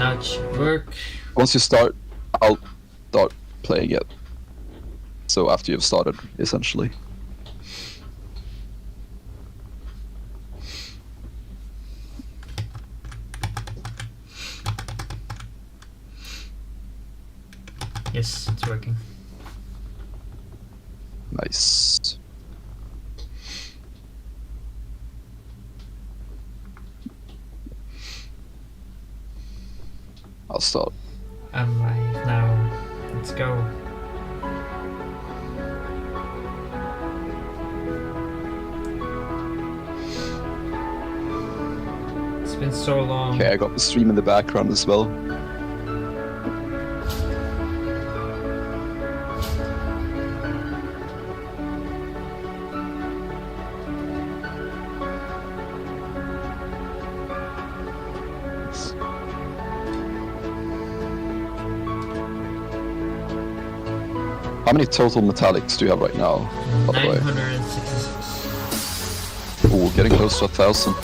Now it should work. Once you start, I'll start playing it. So after you've started, essentially. Yes, it's working. Nice. I'll start. I'm right now. Let's go. It's been so long. Okay, I got the stream in the background as well. How many total metallics do you have right now, by the way? 966. Ooh, getting close to 1,000.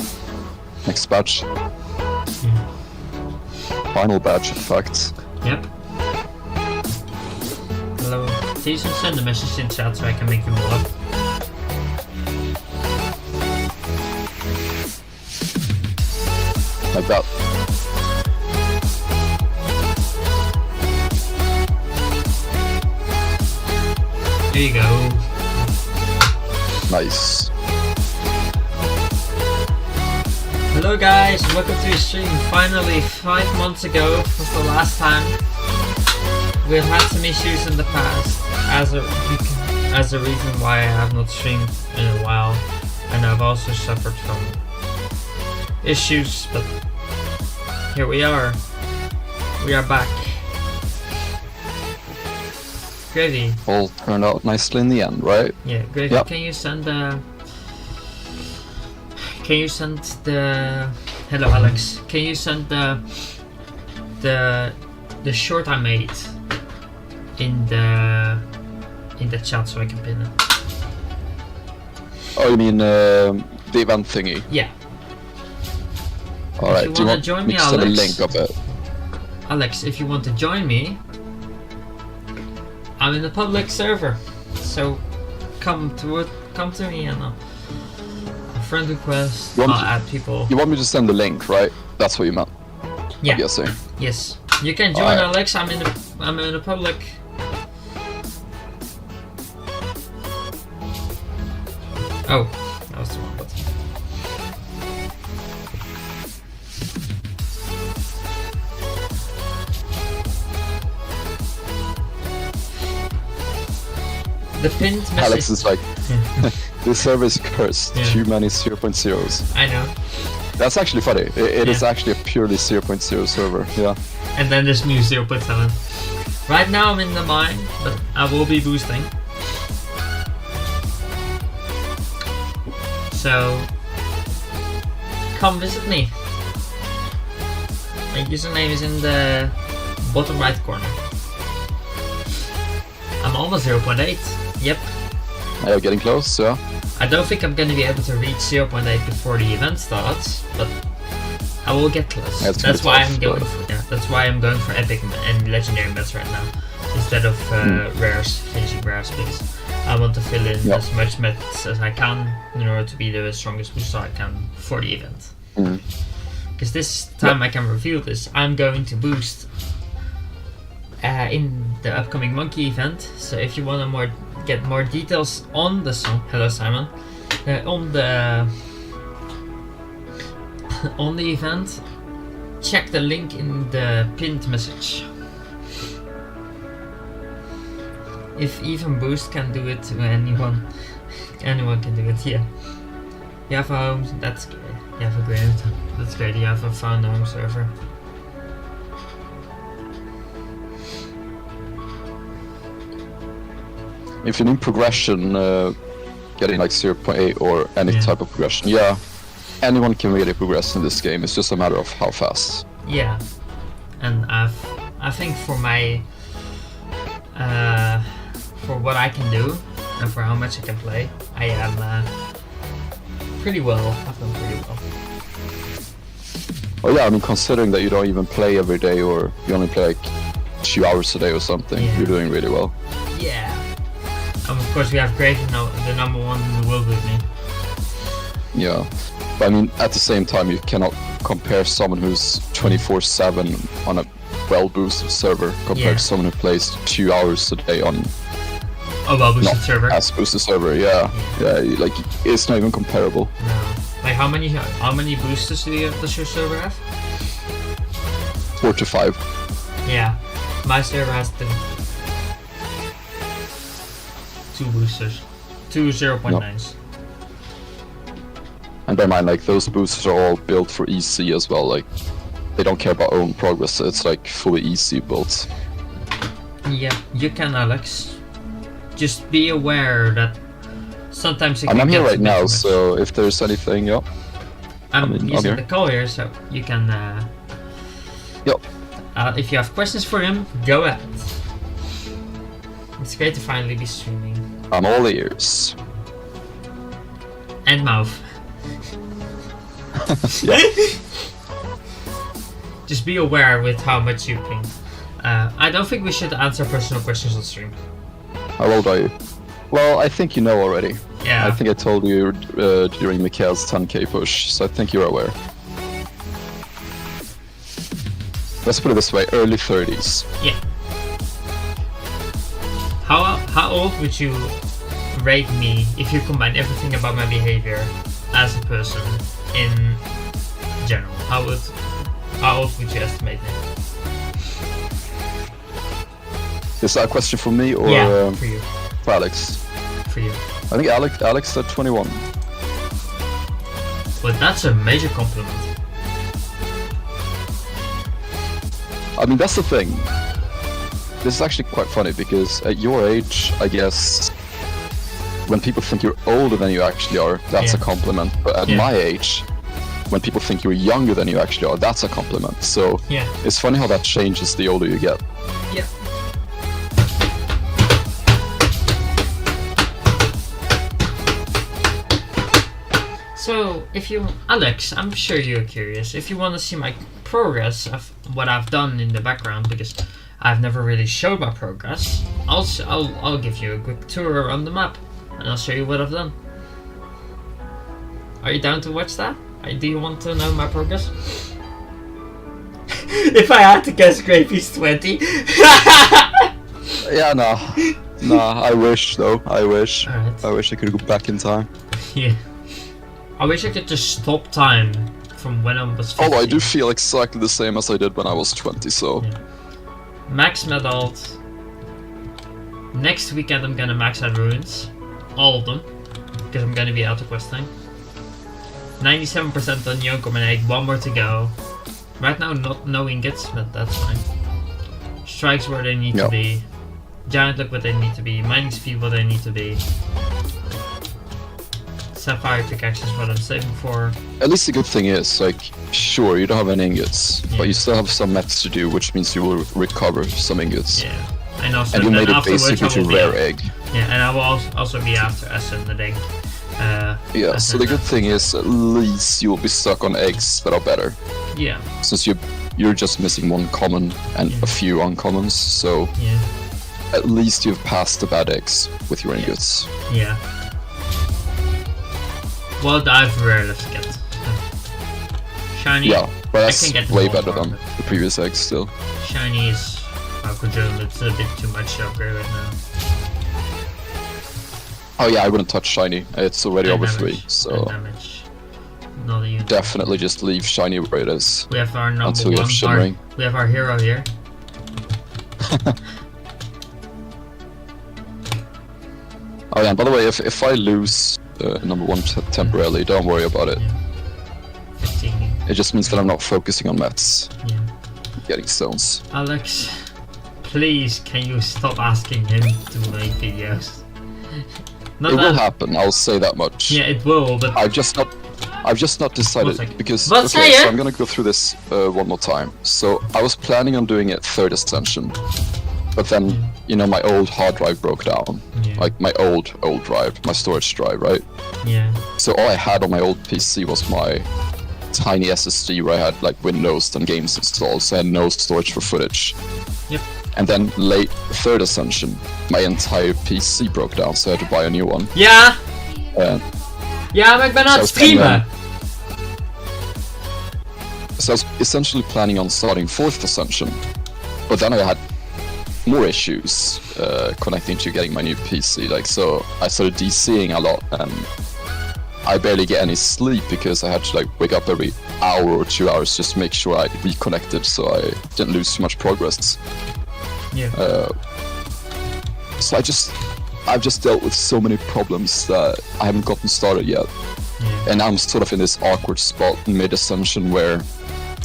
Next badge. Final badge, in fact. Yep. Hello. Please send a message in chat so I can make you more. Like that. There you go. Nice. Hello guys, welcome to the stream. Finally, 5 months ago was the last time. We've had some issues in the past as a reason why I have not streamed in a while, and I've also suffered from issues, but here we are. We are back. Gravy. All turned out nicely in the end, right? Yeah, Gravy. Yep. Can you send the? Hello, Alex. Can you send the short I made in the chat so I can pin it? Oh, you mean the event thingy? Yeah. All right. you Do you wanna want join me me, to send a Alex? link of it? Alex, if you want to join me, I'm in the public server, so come to me and a friend request. I'll add people. You want me to send the link, right? That's what you meant. Yeah. I'm guessing. Yes. You can join, Alright. Alex. I'm in the public. Oh, that was the wrong button. The pinned message. Alex is like, this server is cursed. Yeah. Too many 0.0s. I know. That's actually funny. It is Yeah. actually a purely 0.0 server. Yeah. And then there's mu 0.7. Right now I'm in the mine, but I will be boosting. So come visit me. My username is in the bottom right corner. I'm almost 0.8. Yep. Are you getting close? Yeah. I don't think I'm gonna be able to reach 0.8 before the event starts, but I will get close. Yeah, it's that's gonna why be I'm tough, going for that's why I'm going for epic and legendary bets right now instead of rares, finishing rares, because I want to fill in as much mets as I can in order to be the strongest booster I can for the event. Because this time I can reveal this, I'm going to boost in the upcoming monkey event. So if you want to get more details on the song, hello Simon, on the event, check the link in the pinned message. If even Boost can do it to anyone, anyone can do it. Yeah. You have a home. That's great. You have a great. That's great. You have a found home server. If you need progression, getting like 0.8 or any type of progression, yeah, anyone can really progress in this game. It's just a matter of how fast. Yeah, and I think for my for what I can do and for how much I can play, I am pretty well. I've done pretty well. Oh yeah, I mean, considering that you don't even play every day, or you only play like 2 hours a day or something, Yeah. you're doing really well. Yeah. Of course, we have Graven now, the number 1 in the world with me. Yeah, but I mean, at the same time, you cannot compare someone who's 24/7 on a well-boosted server compared to someone who plays 2 hours a day on a well-boosted not server. as boosted server. Yeah, like it's not even comparable. No. Like how many boosters does your server have? 4 to 5. Yeah, my server has 2 boosters, 2 0.9s. And bear in mind, like those boosters are all built for EC as well. Like they don't care about own progress. It's like fully EC built. Yeah, you can, Alex. Just be aware that sometimes it can I'm get here a right bit now, much. so if there's anything, yeah. I'm I'm using here. the call here, so you can. Yep. If you have questions for him, go ahead. It's great to finally be streaming. I'm all ears. And mouth. Yeah. Just be aware with how much you ping. I don't think we should answer personal questions on stream. How old are you? Well, I think you know already. Yeah. I think I told you during Mikhail's 10k push, so I think you're aware. Let's put it this way, early 30s. Yeah. How old would you rate me if you combine everything about my behavior as a person in general? How old would you estimate me? Is that a question for me or For you. for Alex? For you. I think Alex said 21. But that's a major compliment. I mean, that's the thing. This is actually quite funny because at your age, I guess, when people think you're older than you actually are, that's a compliment. But at my age, when people think you're younger than you actually are, that's a compliment. So it's funny how that changes the older you get. Yeah. So, Alex, I'm sure you're curious. If you want to see my progress of what I've done in the background, because I've never really showed my progress, I'll give you a quick tour around the map, and I'll show you what I've done. Are you down to watch that? Do you want to know my progress? If I had to guess, Grapey's 20. Yeah, no, I wish though. I wish. Alright. I wish I could go back in time. Yeah. I wish I could just stop time from when I was 15. Although I do feel exactly the same as I did when I was 20, so... Yeah. Max medals. Next weekend I'm gonna max out ruins. All of them. Because I'm gonna be out of questing. 97% on Young Combinate, 1 more to go. Right now no ingots, but that's fine. Strikes where they need to be. Giant look what they need to be. Mining speed what they need to be. Sapphire pickaxe is what I'm saving for. At least the good thing is, like, sure, you don't have any ingots, but you still have some mets to do, which means you will recover some ingots. Yeah. And also and you made it afterwards basically to rare egg. Yeah, and I will also be after S and the egg. Yeah, so the good thing is, at least you will be stuck on eggs that are better. Yeah. Since you're just missing 1 common and a few uncommons, so at least you've passed the bad eggs with your ingots. Yeah. Well, I've rare left to get. Shiny. Yeah, but that's way better more, than the previous eggs still. Shiny is quadrillion, it's a bit too much to upgrade right now. Oh yeah, I wouldn't touch shiny. It's already over 3, so damage. Not a unit. definitely just leave shiny where it is. We have our number until you have 1. shimmering. We have our hero here. Oh yeah, and by the way, if I lose number 1 temporarily, don't worry about it. 15. It just means that I'm not focusing on mets. Yeah. Getting stones. Alex, please can you stop asking him to make videos? It will happen, I'll say that much. Yeah, it will, but I've just not decided because But say so it! I'm gonna go through this one more time. So I was planning on doing it 3rd ascension, but then you know my old hard drive broke down, like my old drive, my storage drive, right? Yeah. So all I had on my old PC was my tiny SSD where I had like Windows and games installed, so I had no storage for footage. Yep. And then late third ascension, my entire PC broke down, so I had to buy a new one. Ja! Ja, maar ik ben aan het So streamen! So I was essentially planning on starting fourth ascension, but then I had more issues connecting to getting my new PC. Like, so I started DCing a lot, and I barely get any sleep because I had to like wake up every hour or 2 hours just to make sure I reconnected, so I didn't lose too much progress. Yeah. So I've just dealt with so many problems that I haven't gotten started yet. Yeah. And I'm sort of in this awkward spot mid-ascension where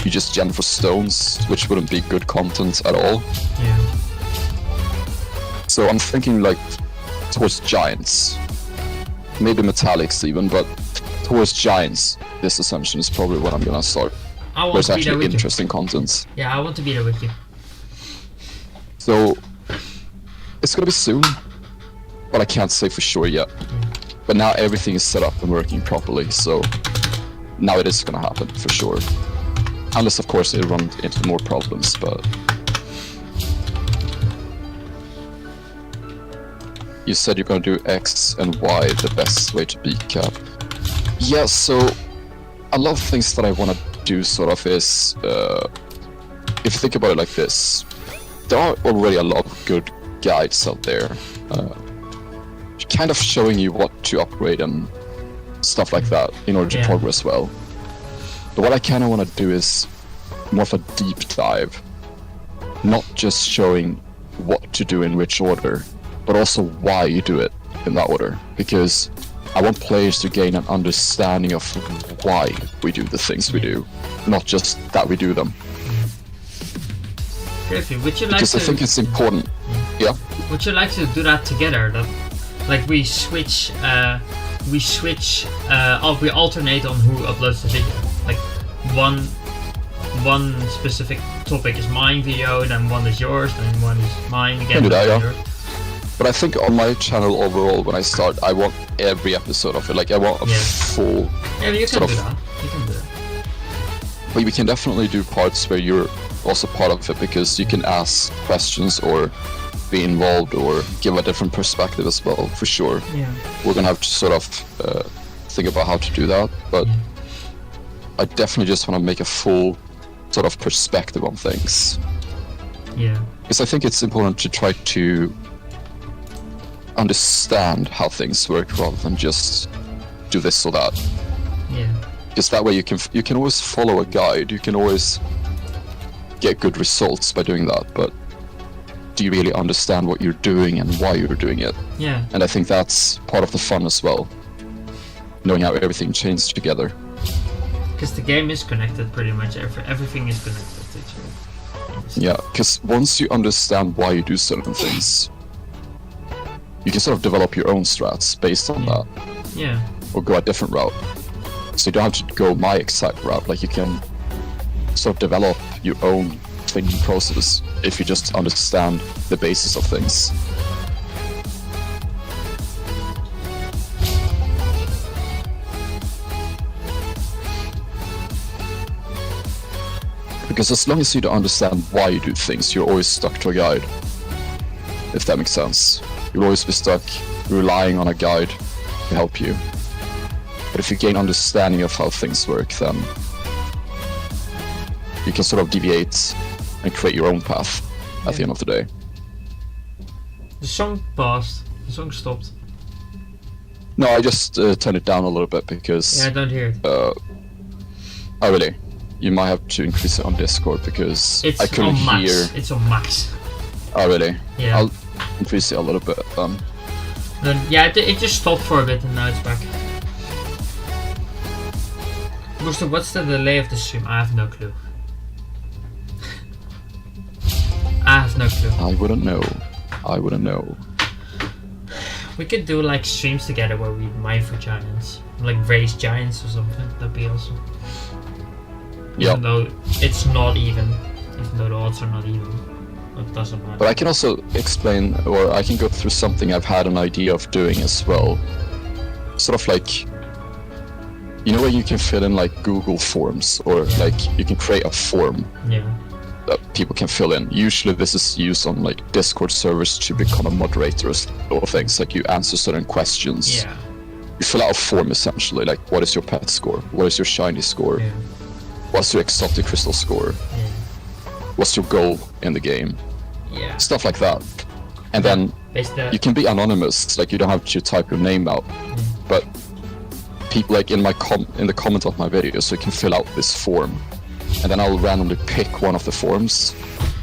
you just gen for stones, which wouldn't be good content at all. Yeah. So I'm thinking like towards giants, maybe metallics even, but towards giants, this ascension is probably what I'm gonna start. I want There's to be there actually with interesting content. you. Yeah, I want to be there with you. So it's gonna be soon, but I can't say for sure yet. But now everything is set up and working properly, so now it is gonna happen for sure. Unless of course it runs into more problems, but you said you're gonna do X and Y the best way to beat Cap. Yeah, so a lot of things that I wanna do sort of is if you think about it like this, there are already a lot of good guides out there, kind of showing you what to upgrade and stuff like that in order to Yeah. progress well. But what I kind of want to do is more of a deep dive, not just showing what to do in which order, but also why you do it in that order, because I want players to gain an understanding of why we do the things we do, not just that we do them. Griffy, would you like Because to? I think it's important. Yeah. Would you like to do that together? That, like, we switch. We alternate on who uploads the video. Like, one specific topic is mine video, then one is yours, then one is mine again. Can do that, yeah. yours. But I think on my channel overall, when I start, I want every episode of it. Like, I want a Yeah. full. Yeah, you can Sort do of. that. You can do that. But we can definitely do parts where you're also part of it, because you can ask questions or be involved or give a different perspective as well, for sure. Yeah. We're gonna have to sort of think about how to do that, but I definitely just want to make a full sort of perspective on things. Yeah. Because I think it's important to try to understand how things work rather than just do this or that. Yeah. Because that way you can always follow a guide, you can always get good results by doing that, but do you really understand what you're doing and why you're doing it? Yeah. And I think that's part of the fun as well, knowing how everything chains together. Because the game is connected pretty much. Everything is connected to each other. Yeah, because once you understand why you do certain things, you can sort of develop your own strats based on that, Yeah. or go a different route. So you don't have to go my exact route, like you can sort of develop your own thinking process if you just understand the basis of things. Because as long as you don't understand why you do things, you're always stuck to a guide. If that makes sense. You'll always be stuck relying on a guide to help you. But if you gain understanding of how things work, then you can sort of deviate and create your own path at the end of the day. The song paused. The song stopped. No, I just turned it down a little bit because... Yeah, I don't hear it. Oh, really? You might have to increase it on Discord because It's I couldn't on max. hear... It's on max. Oh, really? Yeah. I'll increase it a little bit. Then yeah, it just stopped for a bit and now it's back. Gustav, what's the delay of the stream? I have no clue. I have no clue. I wouldn't know. I wouldn't know. We could do like streams together where we mine for giants. Like raise giants or something. That'd be awesome. Yeah. Even though it's not even. Even though the odds are not even. It doesn't matter. But I can also explain, or I can go through something I've had an idea of doing as well. Sort of like you know where you can fill in like Google Forms, or like you can create a form that people can fill in. Usually this is used on like Discord servers to become a moderator or things, like you answer certain questions. You fill out a form essentially, like what is your pet score, what is your shiny score, what's your exotic crystal score, what's your goal in the game, stuff like that. And then you can be anonymous, like you don't have to type your name out, but people like in the comment of my video, so you can fill out this form, and then I'll randomly pick one of the forms,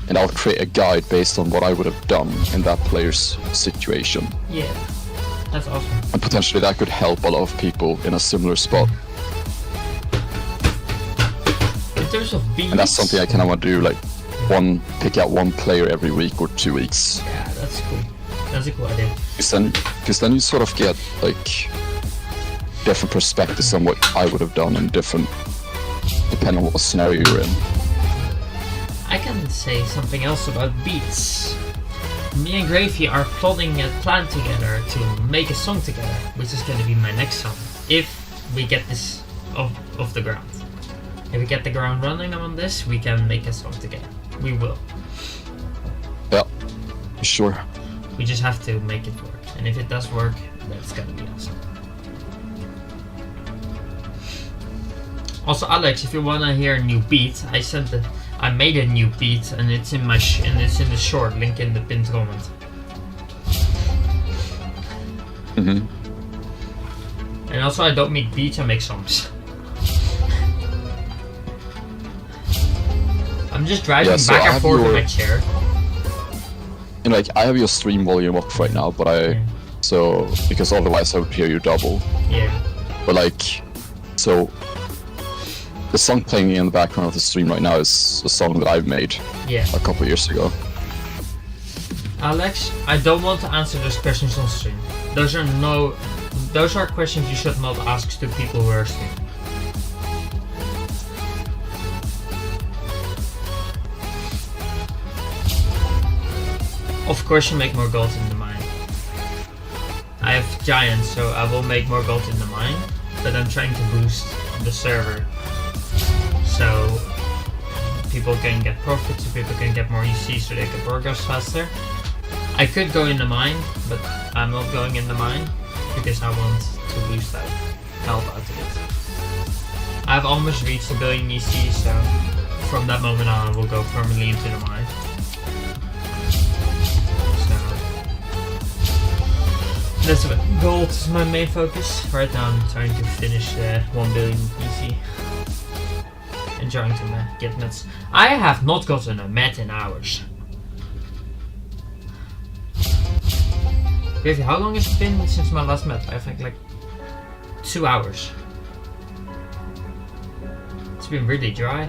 and I'll create a guide based on what I would have done in that player's situation. Yeah, that's awesome. And potentially that could help a lot of people in a similar spot. In terms of beats, and that's something I kind of want to do, like pick out one player every week or 2 weeks. Yeah, that's cool. That's a cool idea. Because then you sort of get like different perspectives on what I would have done, and different depending on what scenario you're in. I can say something else about beats. Me and Gravy are plotting a plan together to make a song together, which is going to be my next song, if we get this off the ground. If we get the ground running on this, we can make a song together. We will. Yeah, sure. We just have to make it work, and if it does work, that's gonna be awesome. Also, Alex, if you wanna hear a new beat, I made a new beat, and it's in the short link in the pinned comment. And also, I don't make beats, I make songs. I'm just driving back and forth in my chair. You know, like I have your stream volume up right now, but because otherwise I would hear you double. Yeah. But like, so the song playing in the background of the stream right now is a song that I've made a couple years ago. Alex, I don't want to answer those questions on stream. Those are questions you should not ask to people who are streaming. Of course you make more gold in the mine. I have giants, so I will make more gold in the mine, but I'm trying to boost the server so people can get profits, so people can get more EC, so they can progress faster. I could go in the mine, but I'm not going in the mine because I want to boost that help out of it. I've almost reached 1 billion EC, so from that moment on I will go permanently into the mine. That's what gold is my main focus. Right now I'm trying to finish 1 billion EC. And trying to get meds. I have not gotten a med in hours. Gravy, how long has it been since my last med? I think like 2 hours. It's been really dry.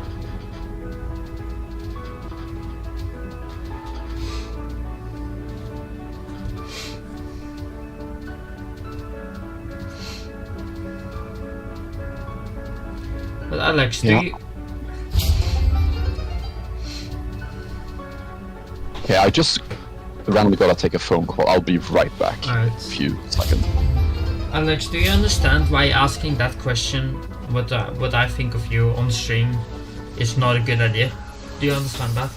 But Alex, do you... Okay, I just randomly gotta take a phone call. I'll be right back. Alright. A few seconds. Alex, do you understand why asking that question, what I think of you on stream, is not a good idea? Do you understand that?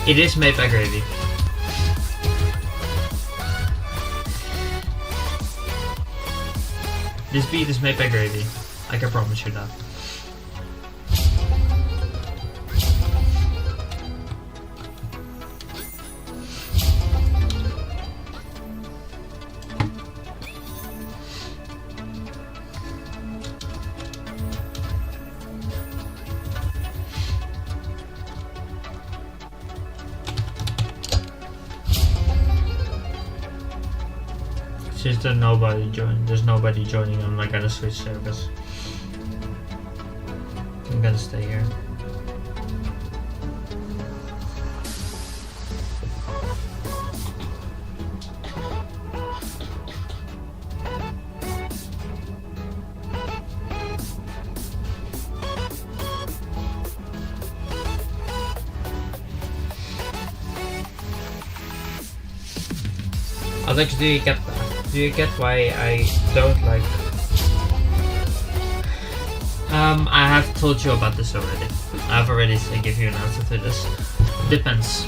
It is made by Gravy. This beat is made by Gravy. I can promise you that. Since there's nobody joining, I'm not gonna switch servers. I'm gonna stay here. Alex, do you get that? Do you get why I don't like... I have told you about this already. I've already give you an answer to this. Depends.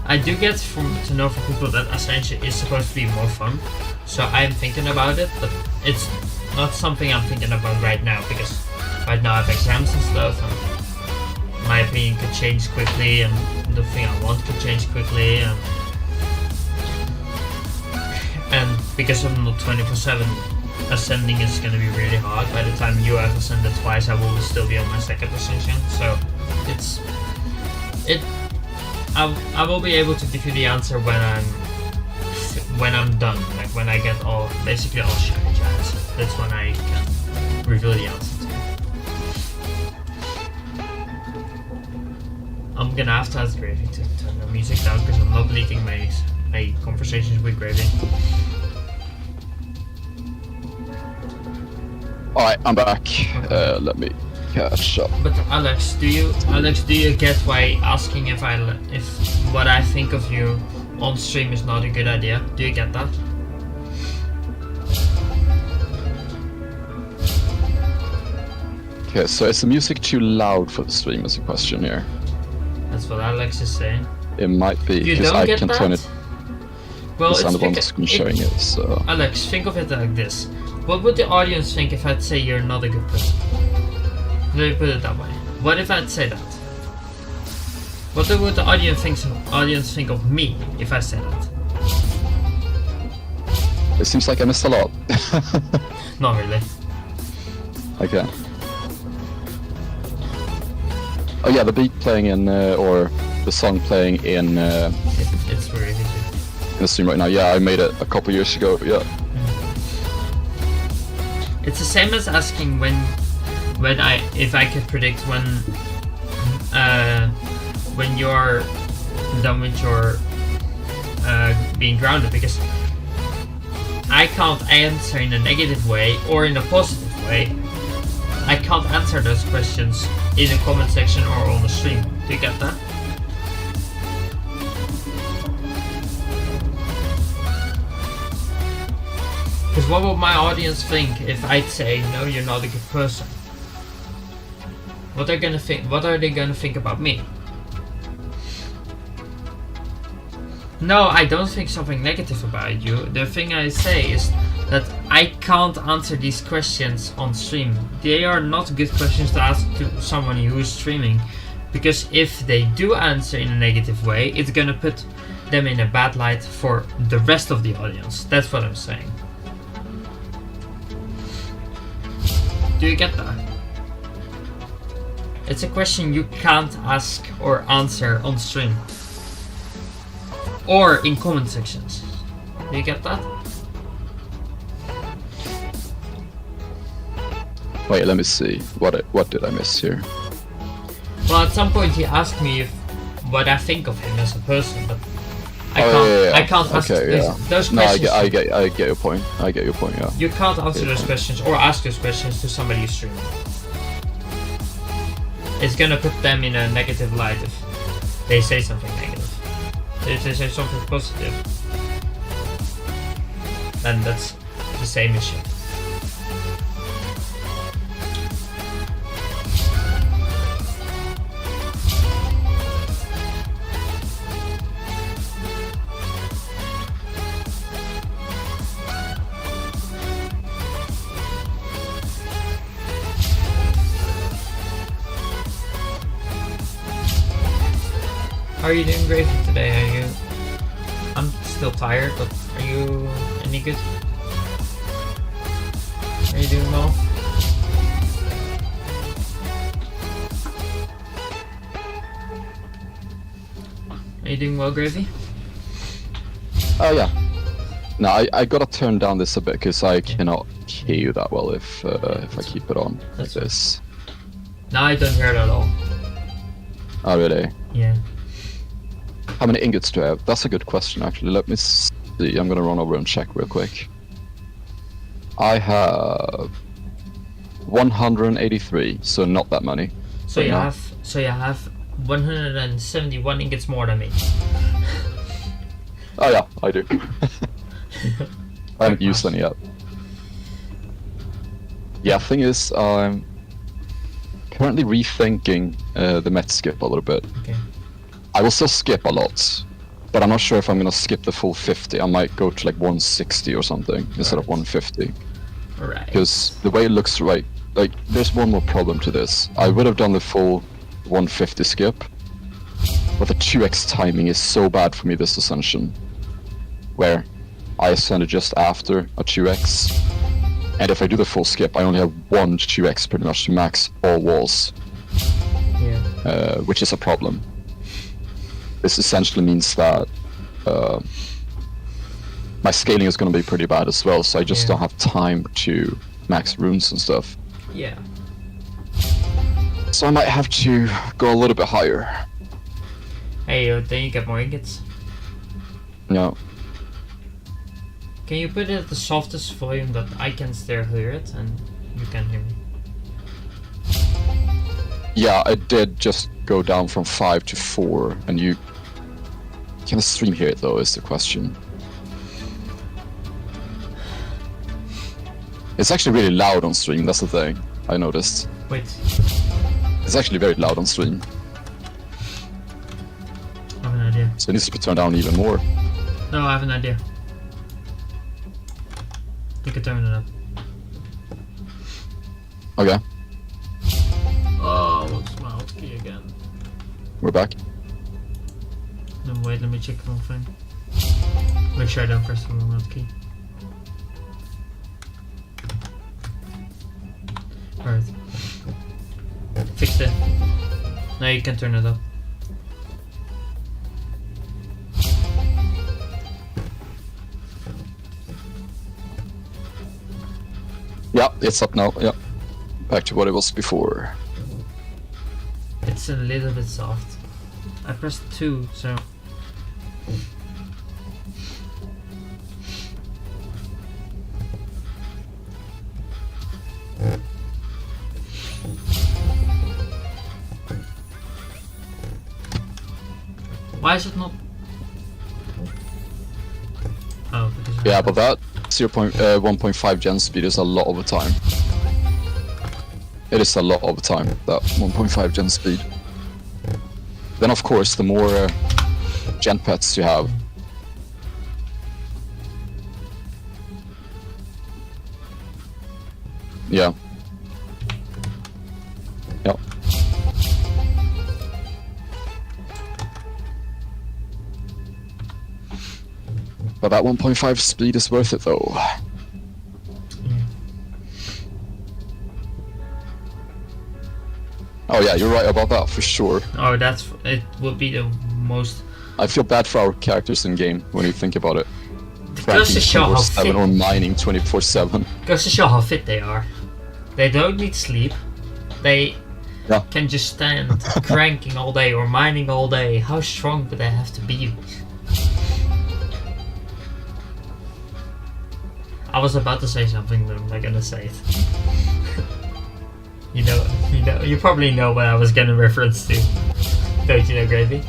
I do get to know from people that Ascension is supposed to be more fun. So I'm thinking about it, but it's not something I'm thinking about right now, because right now I have exams and stuff, and my opinion could change quickly, and the thing I want could change quickly, and because I'm not 24/7, ascending is going to be really hard. By the time you have ascended twice, I will still be on my second ascension. So I will be able to give you the answer when I'm done, like when I get basically all shiny giants. That's when I can reveal the answer to it. I'm gonna have to ask Gravy to turn the music down because I'm not leaking my conversations with Gravy. Alright, I'm back. Okay. Let me catch up. But Alex, do you get why asking if what I think of you on stream is not a good idea? Do you get that? Okay, so is the music too loud for the stream is a question here. That's what Alex is saying. It might be, because I can turn it. Well, it's on the screen showing it, so... Alex, think of it like this. What would the audience think if I'd say you're not a good person? Let me put it that way. What if I'd say that? What would the audience think of me if I said that? It seems like I missed a lot. Not really. Okay. Oh yeah, the beat playing in, or the song playing in... It's very easy. In the stream right now. Yeah, I made it a couple years ago, yeah. It's the same as asking if I could predict when you're done with your being grounded, because I can't answer in a negative way or in a positive way. I can't answer those questions in the comment section or on the stream. Do you get that? Because what would my audience think if I'd say, no, you're not a good person? What are they gonna think about me? No, I don't think something negative about you. The thing I say is that I can't answer these questions on stream. They are not good questions to ask to someone who is streaming. Because if they do answer in a negative way, it's gonna put them in a bad light for the rest of the audience. That's what I'm saying. Do you get that? It's a question you can't ask or answer on stream. Or in comment sections. Do you get that? Wait, let me see. What did I miss here? Well, at some point he asked me what I think of him as a person, but I can't answer those questions. No, I get your point. I get your point, yeah. You can't answer those questions or ask those questions to somebody who's streaming. It's gonna put them in a negative light if they say something negative. If they say something positive, then that's the same issue. How are you doing, great today? I'm still tired, but are you any good? Are you doing well? Are you doing well, Gravy? Oh yeah. Now I gotta turn down this a bit because I cannot hear you that well if I keep it on like this. Now I don't hear it at all. Oh really? Yeah. How many ingots do I have? That's a good question actually. Let me see. I'm gonna run over and check real quick. I have 183, so not that many. So you have 171 ingots more than me. Oh yeah, I do. I haven't used any yet. Yeah, thing is, I'm currently rethinking the met skip a little bit. Okay. I will still skip a lot, but I'm not sure if I'm gonna skip the full 50. I might go to like 160 or something instead of 150. Alright. Because the way it looks right, like there's one more problem to this. I would have done the full 150 skip, but the 2x timing is so bad for me this ascension, where I ascended just after a 2x, and if I do the full skip, I only have one 2x pretty much to max all walls, Yeah. which is a problem. This essentially means that my scaling is going to be pretty bad as well, so I just don't have time to max runes and stuff. Yeah. So I might have to go a little bit higher. Hey, then you get more ingots. Yeah. Can you put it at the softest volume that I can still hear it and you can hear me? Yeah, I did just go down from 5 to 4, and you... Can the stream hear it though, is the question. It's actually really loud on stream, that's the thing, I noticed. Wait. It's actually very loud on stream. I have an idea. So it needs to be turned down even more. No, I have an idea. You can turn it up. Okay, Oh, what's my hotkey again? we're back. No, wait, let me check one thing. Make sure I don't press the wrong hotkey. Alright. Fixed it. Now you can turn it up. Yeah, it's up now, yeah. Back to what it was before. It's a little bit soft. I pressed 2, so... Why is it not? Oh, because Yeah, but that 1.5 gen speed is a lot of the time. It is a lot of the time, that 1.5 gen speed. Then of course, the more gen pets you have. Yeah. Yep. But that 1.5 speed is worth it though. Yeah. Oh yeah, you're right about that for sure. Oh, it would be the most. I feel bad for our characters in game when you think about it. Goes to show how 24/7 fit. or mining 24/7. Goes to show how fit they are. They don't need sleep. They Yeah. can just stand cranking all day or mining all day. How strong would they have to be? I was about to say something, but I'm not gonna say it. you probably know what I was gonna reference to. Don't you know, Gravy?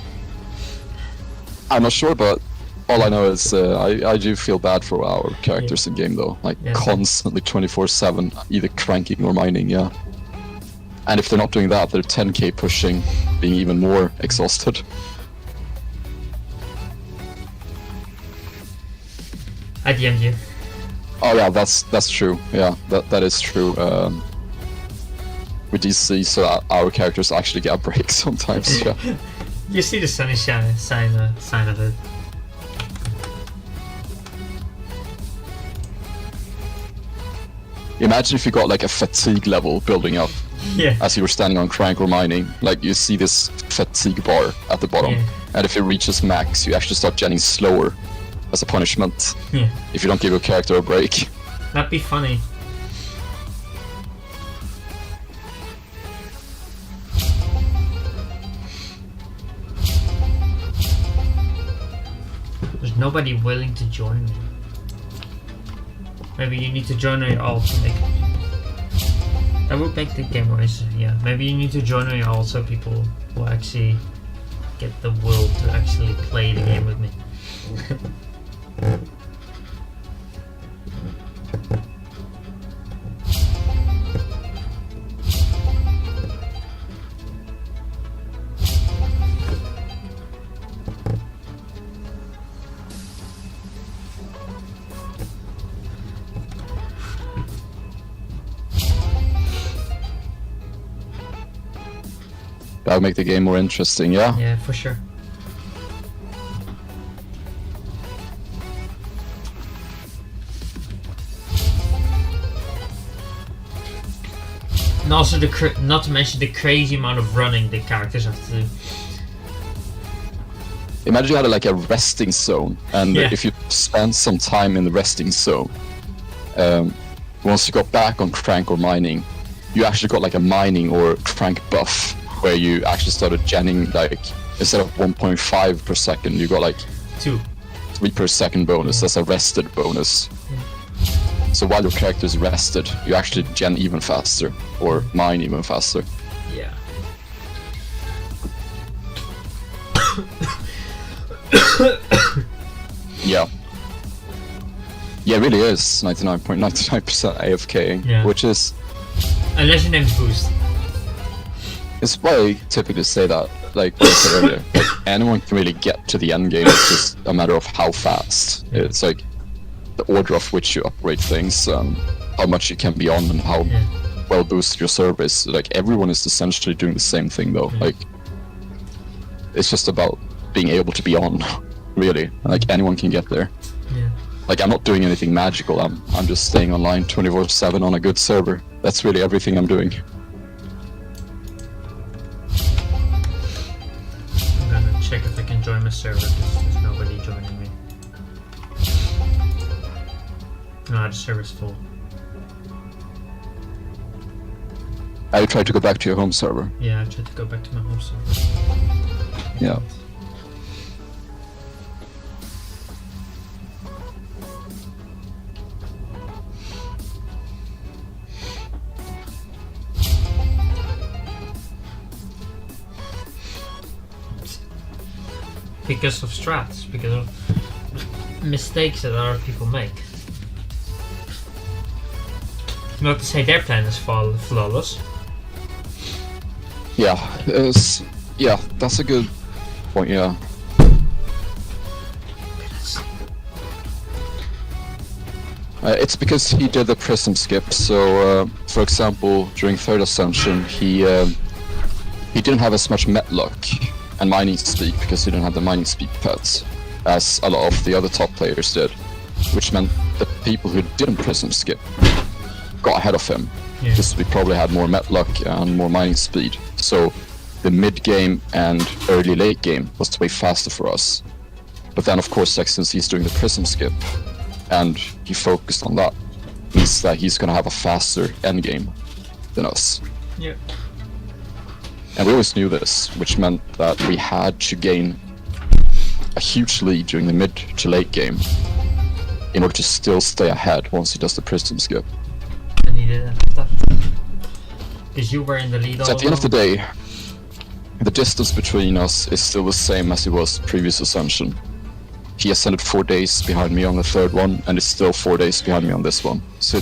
I'm not sure, but all I know is I do feel bad for our characters in game though. Like Yes. constantly 24/7, either cranking or mining, yeah. And if they're not doing that, they're 10k pushing, being even more exhausted. I DM'd you. Oh yeah, that's true. Yeah, that is true. We do see so that our characters actually get a break sometimes. Yeah. You see the sun is shining, sign of it. Imagine if you got like a fatigue level building up Yeah. as you were standing on crank or mining. Like you see this fatigue bar at the bottom, Yeah. and if it reaches max, you actually start genning slower as a punishment Yeah. if you don't give your character a break. That'd be funny. There's nobody willing to join me. Maybe you need to join your alt to make it. That would make the game more interesting, yeah. Maybe you need to join your alt so people will actually get the will to actually play the game with me. That would make the game more interesting, yeah? Yeah, for sure. And also not to mention the crazy amount of running the characters have to do. Imagine you had like a resting zone, and Yeah. if you spend some time in the resting zone, once you got back on crank or mining, you actually got like a mining or crank buff, where you actually started genning like, instead of 1.5 per second, you got like 2. 3 per second bonus. That's a rested bonus. So while your character is rested, you actually gen even faster, or mine even faster. Yeah. Yeah. Yeah, it really is 99.99% AFK, Yeah. which is... Unless your name's Boost. It's why I typically say that, like what I said earlier, like anyone can really get to the end game, it's just a matter of how fast. Yeah. It's like the order of which you operate things, how much you can be on, and how well boosted your service. Like everyone is essentially doing the same thing though. Like it's just about being able to be on, really. Like anyone can get there. Yeah. Like I'm not doing anything magical, I'm just staying online 24/7 on a good server. That's really everything I'm doing. I'm gonna check if I can join my server because there's nobody joining me. No, the server's full. I tried to go back to your home server. Yeah, I tried to go back to my home server. Yeah. Because of strats, because of mistakes that other people make. Not to say their plan is flawless. Yeah, yeah, that's a good point, yeah. It's because he did the prism skip, so for example, during 3rd Ascension, he didn't have as much met luck and mining speed because he didn't have the mining speed pets as a lot of the other top players did, which meant the people who didn't prism skip got ahead of him, because we probably had more met luck and more mining speed. So the mid game and early late game was way faster for us. But then of course, like, since he's doing the prism skip and he focused on that, means that he's gonna have a faster end game than us. Yeah. And we always knew this, which meant that we had to gain a huge lead during the mid to late game in order to still stay ahead once he does the prism skip. I needed that. Because you were in the lead all So at the end of the along. day, the distance between us is still the same as it was previous Ascension. He ascended 4 days behind me on the 3rd one, and it's still 4 days behind me on this one. So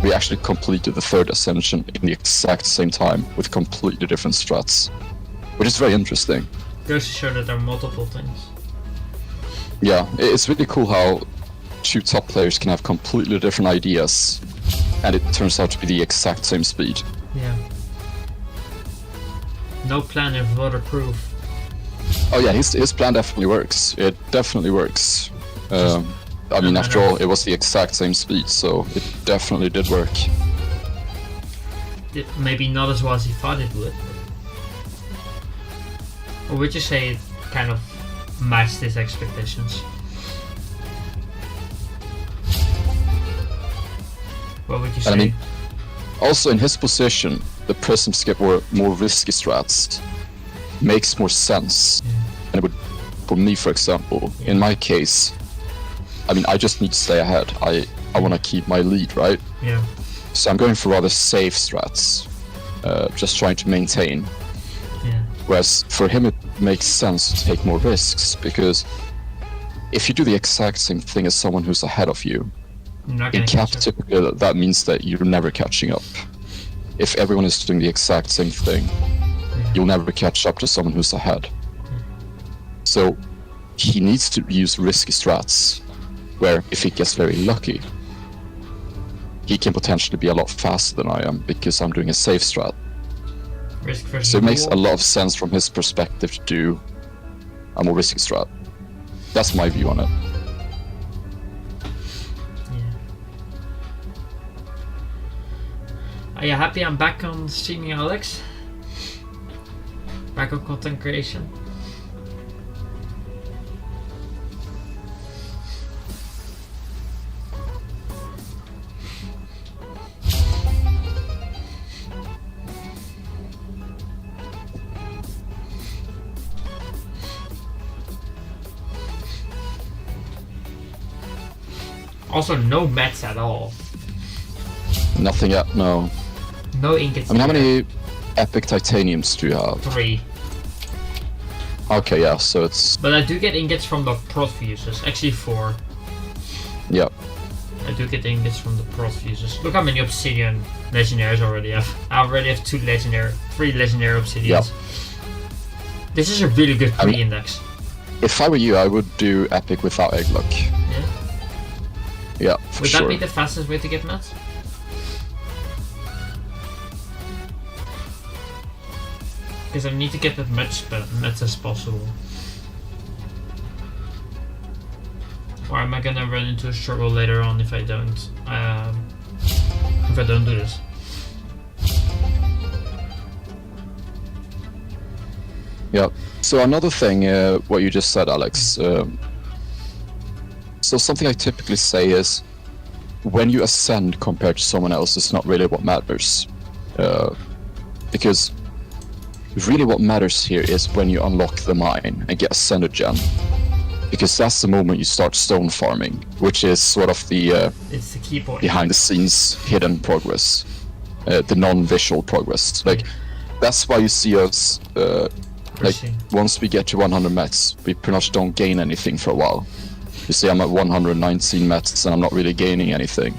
we actually completed the 3rd Ascension in the exact same time with completely different strats, which is very interesting. Goes to show that there are multiple things. Yeah, it's really cool how 2 top players can have completely different ideas, and it turns out to be the exact same speed. Yeah. No plan if waterproof. Oh yeah, his plan definitely works. It definitely works. I mean, after all, it was the exact same speed, so it definitely did work. Maybe not as well as he thought it would. Or would you say it kind of matched his expectations? What would you And I say? mean, also in his position, the prism skip or more risky strats makes more sense than it would for me, for example. In my case, I mean, I just need to stay ahead. I want to keep my lead, right? Yeah. So I'm going for rather safe strats, just trying to maintain. Yeah. Whereas for him, it makes sense to take more risks, because if you do the exact same thing as someone who's ahead of you, You're not in gonna cap, catch up. typically that means that you're never catching up. If everyone is doing the exact same thing, you'll never catch up to someone who's ahead. So he needs to use risky strats, where if he gets very lucky, he can potentially be a lot faster than I am because I'm doing a safe strat. Risk versus So it makes a reward. lot of sense from his perspective to do a more risky strat. That's my view on it. Yeah. Are you happy I'm back on streaming, Alex? Back on content creation? Also, no mats at all. Nothing yet, no. No ingots. I mean, how either. many epic titaniums do you have? 3. Okay, yeah, so it's... But I do get ingots from the prot fuses. Actually 4. yeah. I do get ingots from the prot fuses. Look how many obsidian legendaries I already have. I already have 3 legendary obsidians. This is a really good I mean- pre-index. If I were you, I would do epic without egg luck. Yeah. Yeah, for Would sure. that be the fastest way to get mats? Because I need to get as much mats as possible. Or am I gonna run into a struggle later on if I don't do this? Yeah. So another thing, what you just said, Alex. So something I typically say is, when you ascend compared to someone else, it's not really what matters, because really what matters here is when you unlock the mine and get ascended gen, because that's the moment you start stone farming, which is sort of the It's the key point. behind the scenes hidden progress, the non-visual progress. Like that's why you see us. Like Pushing. once we get to 100 mets, we pretty much don't gain anything for a while. You see, I'm at 119 mets and I'm not really gaining anything.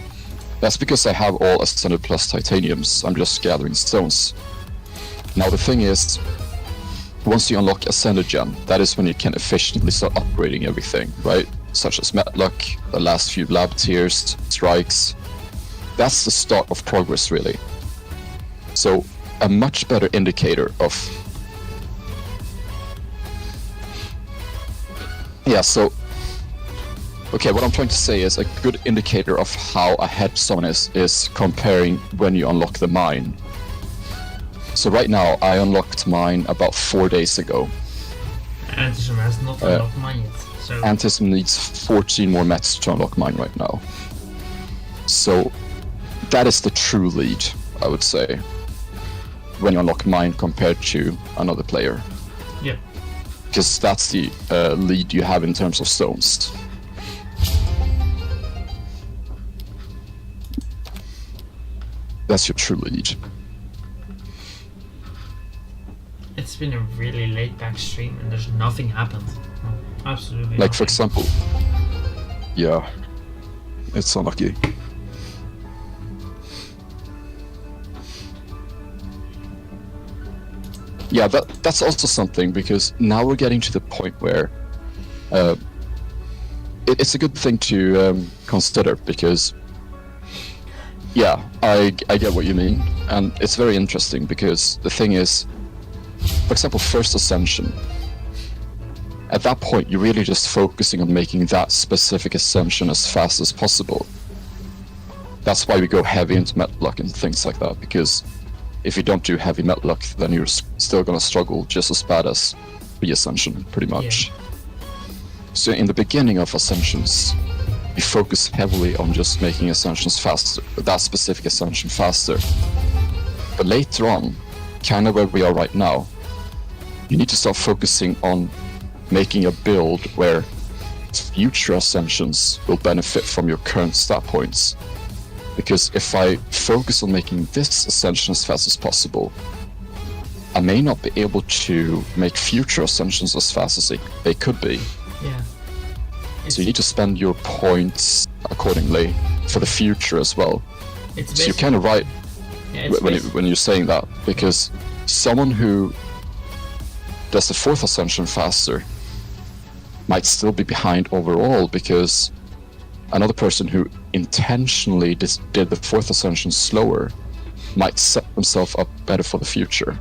That's because I have all ascended plus titaniums. I'm just gathering stones. Now the thing is, once you unlock ascended gen, that is when you can efficiently start upgrading everything, right? Such as Metluck, the last few lab tiers, strikes. That's the start of progress, really. So a much better indicator of... Yeah, so... Okay, what I'm trying to say is a good indicator of how ahead someone is comparing when you unlock the mine. So right now, I unlocked mine about 4 days ago. Antism has not unlocked mine yet. So Antism needs 14 more mets to unlock mine right now. So that is the true lead, I would say, when you unlock mine compared to another player. yep. Because that's the lead you have in terms of stones. That's your true lead. It's been a really laid back stream and there's nothing happened. No, absolutely Like, for nothing. example... Yeah. It's unlucky. Yeah, that's also something, because now we're getting to the point where it's a good thing to consider, because yeah, I get what you mean, and it's very interesting, because the thing is, for example, first ascension, at that point you're really just focusing on making that specific ascension as fast as possible. That's why we go heavy into Metluck and things like that, because if you don't do heavy Metluck, then you're still gonna struggle just as bad as pre-ascension, pretty much. So in the beginning of ascensions, we focus heavily on just making ascensions faster, that specific ascension faster. But later on, kind of where we are right now, you need to start focusing on making a build where future ascensions will benefit from your current stat points. Because if I focus on making this ascension as fast as possible, I may not be able to make future ascensions as fast as they could be. Yeah. So you need to spend your points accordingly for the future as well. It's So you're kind of right when you're saying that, because someone who does the 4th ascension faster might still be behind overall, because another person who intentionally did the 4th ascension slower might set themselves up better for the future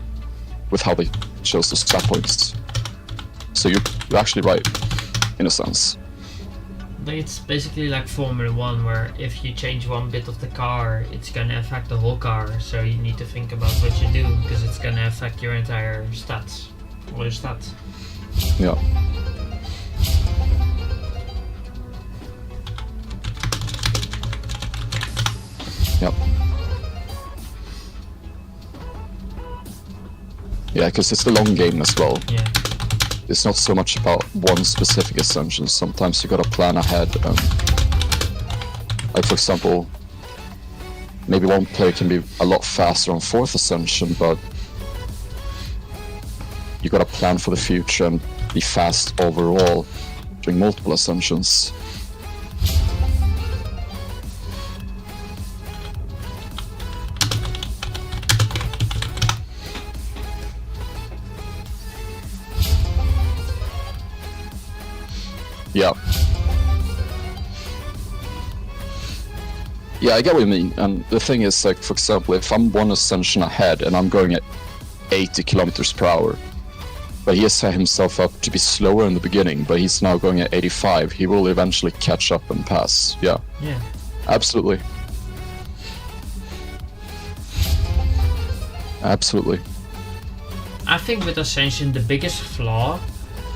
with how they chose the stat points. So you're actually right, in a sense. It's basically like Formula 1, where if you change one bit of the car, it's gonna affect the whole car. So you need to think about what you do, because it's gonna affect your entire stats. All your stats. Yeah. Yep. Yeah, because it's the long game as well. Yeah. It's not so much about one specific ascension. Sometimes you gotta plan ahead. Like for example, maybe one player can be a lot faster on 4th ascension, but you gotta plan for the future and be fast overall during multiple ascensions. Yeah. Yeah, I get what you mean. And the thing is, like, for example, if I'm one ascension ahead and I'm going at 80 kilometers per hour, but he has set himself up to be slower in the beginning, but he's now going at 85, he will eventually catch up and pass. Yeah. Yeah. Absolutely. Absolutely. I think with Ascension, the biggest flaw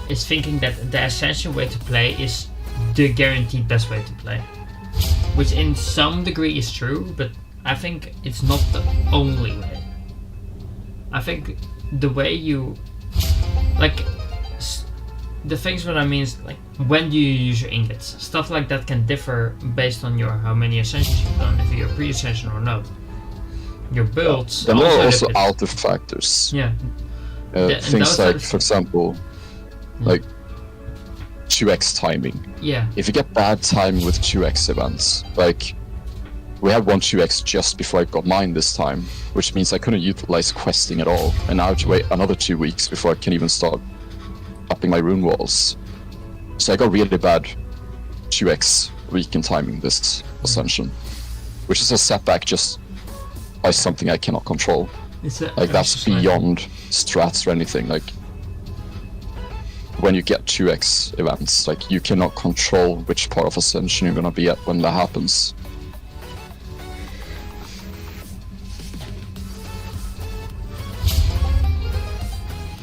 is thinking that the Ascension way to play is the guaranteed best way to play. Which in some degree is true, but I think it's not the only way. I think the way you... Like, the things what I mean is, like, when do you use your ingots? Stuff like that can differ based on your how many Ascensions you've done, if you're pre-Ascension or not. Your builds... There are also outer factors. Yeah. Things like, for example, like 2x timing. Yeah. If you get bad timing with 2x events, like we had one 2x just before I got mine this time, which means I couldn't utilize questing at all, and now I have to wait another 2 weeks before I can even start upping my rune walls. So I got really bad 2x weekend timing this ascension, which is a setback just by something I cannot control. Like that's beyond strats or anything. Like when you get 2x events, like you cannot control which part of Ascension you're gonna be at when that happens.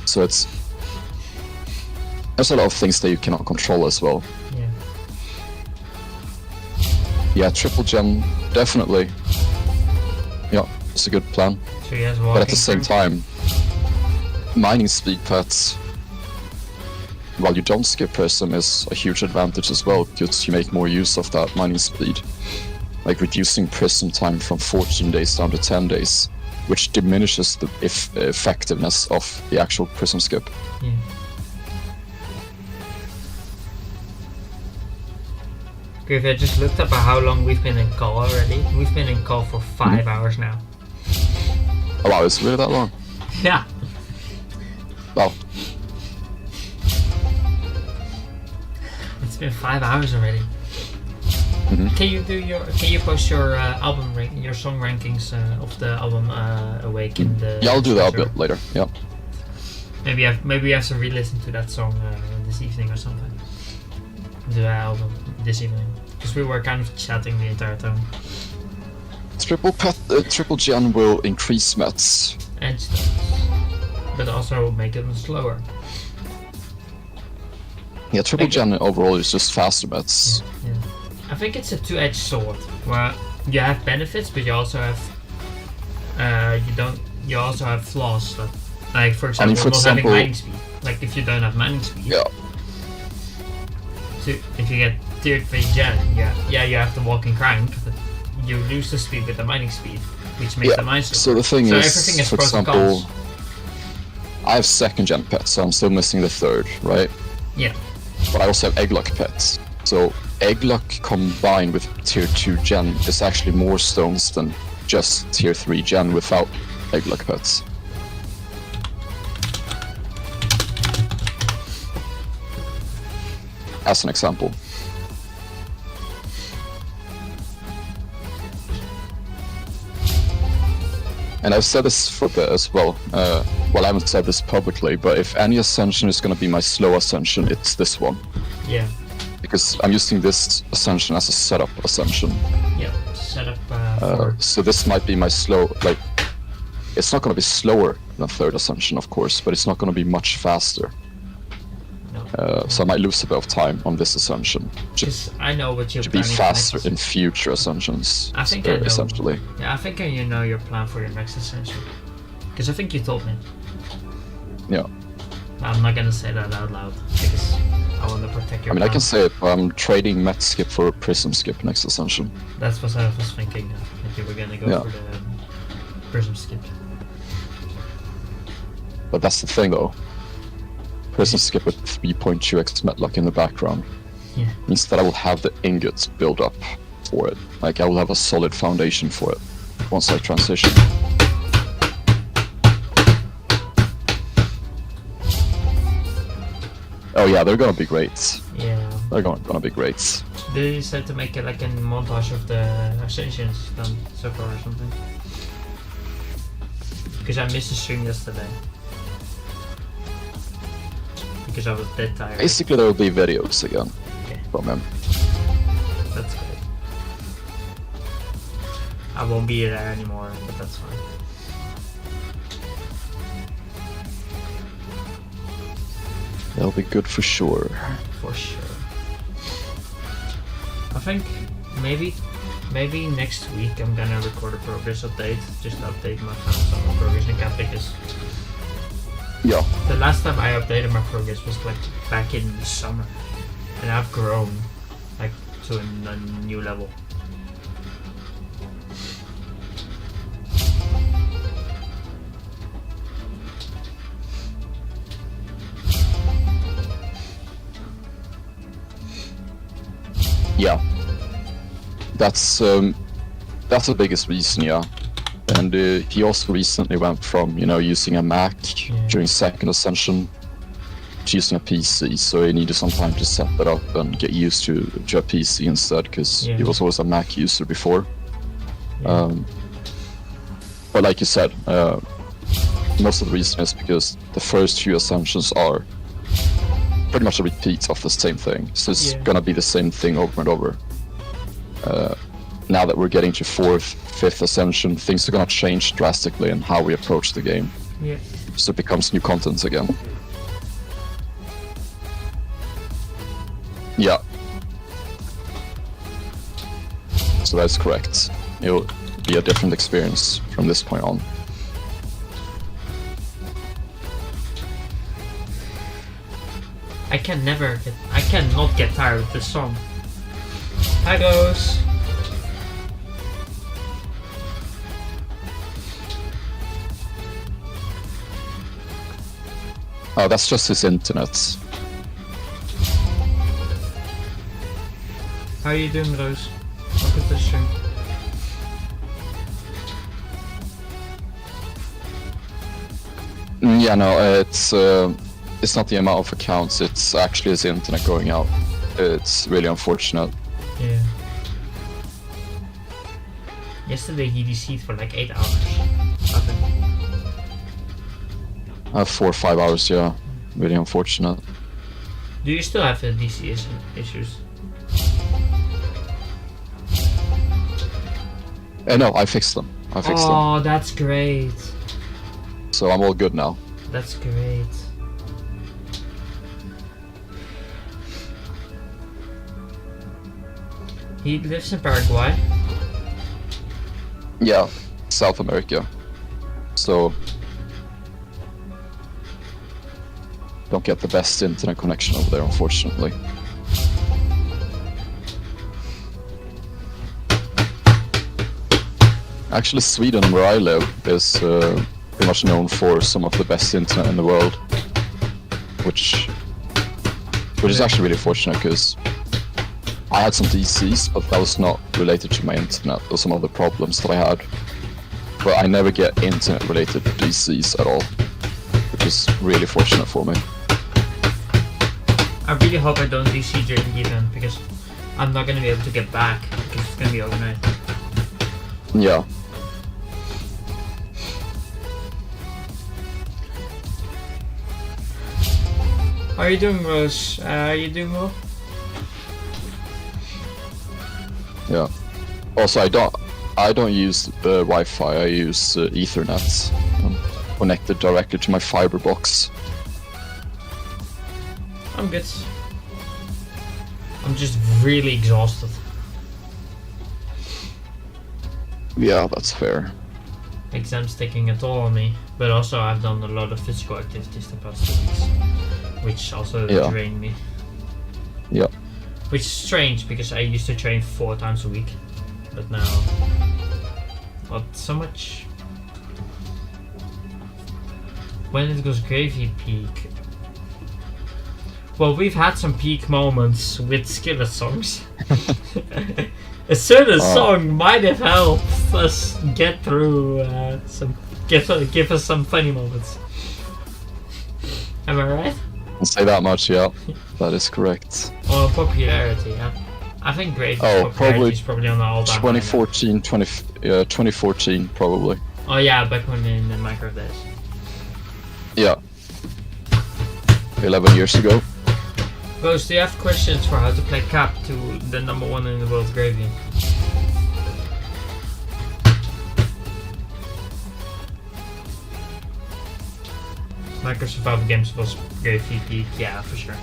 So there's a lot of things that you cannot control as well. Yeah. Yeah, triple gen, definitely. Yeah, it's a good plan. So he has But at the same time, mining speed paths, while you don't skip Prism, is a huge advantage as well, because you make more use of that mining speed. Like reducing Prism time from 14 days down to 10 days, which diminishes the effectiveness of the actual Prism skip. Yeah. Okay, I just looked up at how long we've been in call already. We've been in call for 5 hours now. Oh wow, it's really that long? Yeah. Wow. It's been 5 hours already. Mm-hmm. Can you post your your song rankings of the album Awake in the... Yeah, I'll do that a bit later. Yeah. Maybe I have to re-listen to that song this evening or something. The album this evening, because we were kind of chatting the entire time. Triple gen will increase mets. And stuff, but also make them slower. Yeah, triple gen overall is just faster mets. Yeah. I think it's a two-edged sword where you have benefits, but you also have you also have flaws. Like for example, not having mining speed. Like if you don't have mining speed. Yeah. So if you get tier 3 gen, you have the walking crank, but you lose the speed with the mining speed, which makes the mine slower. So the thing is, everything is for pros and example, cons. I have 2nd gen pets, so I'm still missing the 3rd, right? Yeah. But I also have Egglock pets. So Egglock combined with tier 2 gen is actually more stones than just tier 3 gen without Egglock pets. As an example. And I've said this for a bit as well. Well, I haven't said this publicly, but if any ascension is going to be my slow ascension, it's this one. Yeah. Because I'm using this ascension as a setup ascension. Yeah. Setup. So this might be my slow. Like, it's not going to be slower than 3rd ascension, of course, but it's not going to be much faster. No. So I might lose a bit of time on this ascension. Because I know what you're to be planning faster next. in future ascensions. I think I know. Essentially. Yeah, I think you know your plan for your next ascension. Because I think you told me. Yeah. I'm not gonna say that out loud because I want to protect your. I mean, plan. I can say it, but I'm trading Met Skip for Prism Skip next ascension. That's what I was thinking. That you were gonna go for the Prism Skip. But that's the thing, though. Prism Skip with 3.2x Metlock in the background means that I will have the ingots build up for it. Like, I will have a solid foundation for it once I transition. Oh yeah, they're gonna be great. Yeah. They're gonna be great. They decide to make it like a montage of the ascensions done so far or something. Because I missed the stream yesterday. Because I was dead tired. Basically, there will be videos again from him. That's good. I won't be there anymore, but that's fine. That'll be good for sure. For sure. I think maybe next week I'm gonna record a progress update, just to update my fans on my progress in Cap because the last time I updated my progress was like back in the summer, and I've grown like to a new level. Yeah, that's the biggest reason, yeah. And he also recently went from, you know, using a Mac during 2nd ascension to using a PC, so he needed some time to set that up and get used to a PC instead, because he was always a Mac user before. But like you said, most of the reason is because the first few ascensions are pretty much a repeat of the same thing, so it's gonna be the same thing over and over. Now that we're getting to 4th, 5th ascension, things are gonna change drastically in how we approach the game. Yeah. So it becomes new content again. Yeah. So that's correct. It'll be a different experience from this point on. I cannot get tired of this song. Hi guys. Oh, that's just his internet. How are you doing, Rose? Welcome to the stream. Yeah, no, it's not the amount of accounts, it's actually his internet going out. It's really unfortunate. Yeah. Yesterday he DC'd for like 8 hours. I think. 4 or 5 hours, yeah. Really unfortunate. Do you still have the DC issues? No, I fixed them. Oh, that's great. So I'm all good now. That's great. He lives in Paraguay. Yeah, South America. So don't get the best internet connection over there, unfortunately. Actually, Sweden, where I live, is pretty much known for some of the best internet in the world, which is actually really fortunate because I had some DCs, but that was not related to my internet. There were some other problems that I had, but I never get internet-related DCs at all, which is really fortunate for me. I really hope I don't DC during the event because I'm not gonna be able to get back because it's gonna be overnight. Yeah. How are you doing, Rose? Are you doing well? Yeah. Also, I don't use Wi-Fi. I use Ethernet. I'm connected directly to my fiber box. I'm good. I'm just really exhausted. Yeah, that's fair. Exams taking a toll on me, but also I've done a lot of physical activities the past 2 weeks, which also drained me. Yeah. Which is strange because I used to train 4 times a week, but now not so much. When it goes gravy peak. Well, we've had some peak moments with Skillet songs. A certain song might have helped us get through give us some funny moments. Am I right? I'll say that much, yeah. That is correct. Or popularity, yeah. I think Gravy's popularity is probably on the all-time 2014, 2014 probably. Oh yeah, back when in the Minecraft days. Yeah. 11 years ago. Ghost, do you have questions for how to play Cap to the #1 in the world Gravy? Minecraft Survival Games was Gravy peak, yeah, for sure.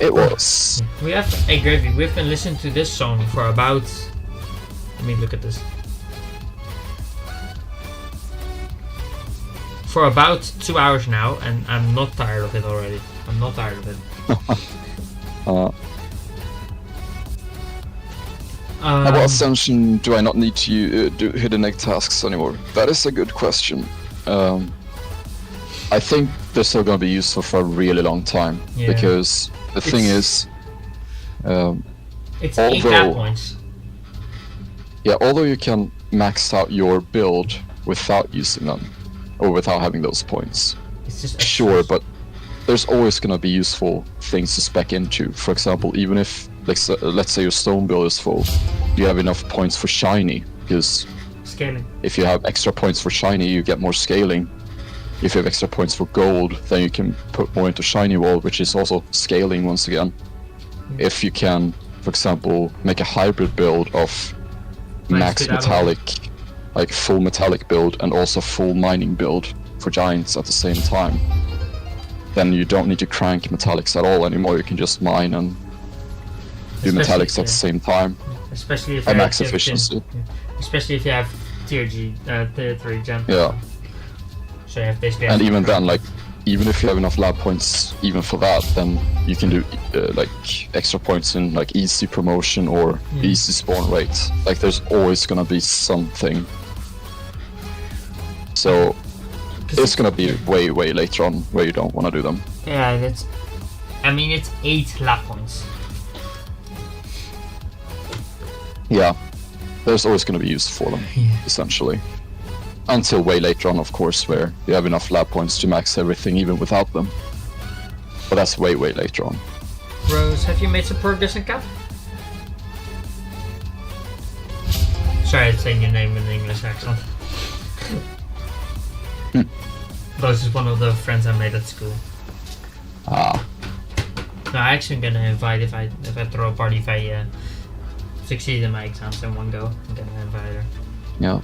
It was. We have a Gravy. We've been listening to this song for about. Let me look at this. For about 2 hours now, and I'm not tired of it already. I'm not tired of it. How about Ascension? Do I not need to do hidden egg tasks anymore? That is a good question. I think they're still going to be useful for a really long time, because the thing is, it's 8 lab points. Yeah, although you can max out your build without using them, or without having those points. It's just sure, but there's always going to be useful things to spec into. For example, even if, let's say your stone build is full, you have enough points for shiny, because scaling. If you have extra points for shiny, you get more scaling. If you have extra points for gold, then you can put more into shiny wall, which is also scaling once again. If you can, for example, make a hybrid build of max metallic, like full metallic build and also full mining build for giants at the same time, then you don't need to crank metallics at all anymore. You can just mine and do metallics at the same time. Especially if at max efficiency. Especially if you have tier 3 gem. Yeah. So you have basically. And even then, like, even if you have enough lab points, even for that, then you can do like extra points in like easy promotion or easy spawn rate. Like, there's always gonna be something. So it's gonna be way later on where you don't want to do them. Yeah, that's. I mean, it's 8 lab points. Yeah, there's always gonna be use for them, essentially. Until way later on, of course, where you have enough lab points to max everything even without them. But that's way later on. Rose, have you made some progress in Cap? Sorry, I'm saying your name in an English accent. Rose is one of the friends I made at school. Ah. No, I actually am gonna invite if I throw a party if I succeed in my exams in one go. I'm gonna invite her. Yeah.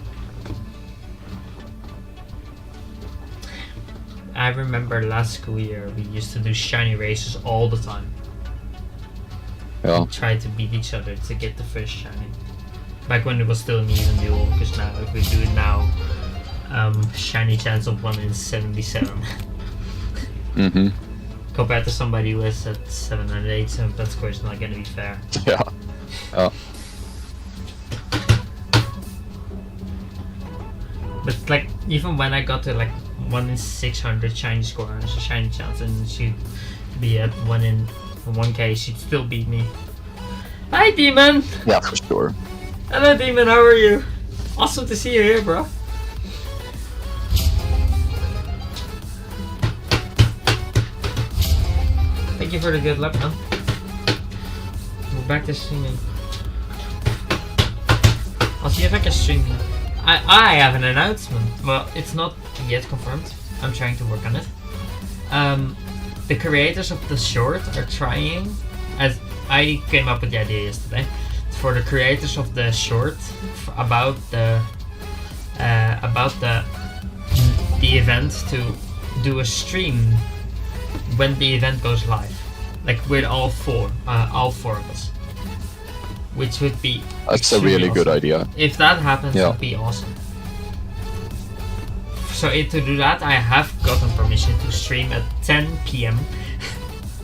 I remember last school year we used to do shiny races all the time. Yeah. Try to beat each other to get the first shiny. Back when it was still an even duel, because now if we do it now, shiny chance of 1 in 77. Mm-hmm. Compared to somebody who is at 787, that score is not gonna be fair. Yeah. But like, even when I got to like 1 in 600 shiny score, and it's a shiny chance, and she'd be at 1 in 1k, she'd still beat me. Hi, Demon! Yeah, for sure. Hello, Demon, how are you? Awesome to see you here, bro. Thank you for the good luck, man. We're back to streaming. I'll see if I can stream now. I have an announcement. Well, it's not yet confirmed. I'm trying to work on it. The creators of the short are trying, as I came up with the idea yesterday, for the creators of the short about the event to do a stream when the event goes live, like with all four of us, which would be That's a really awesome. good idea. If that happens, Yeah. it'd be awesome. So to do that, I have gotten permission to stream at 10 p.m.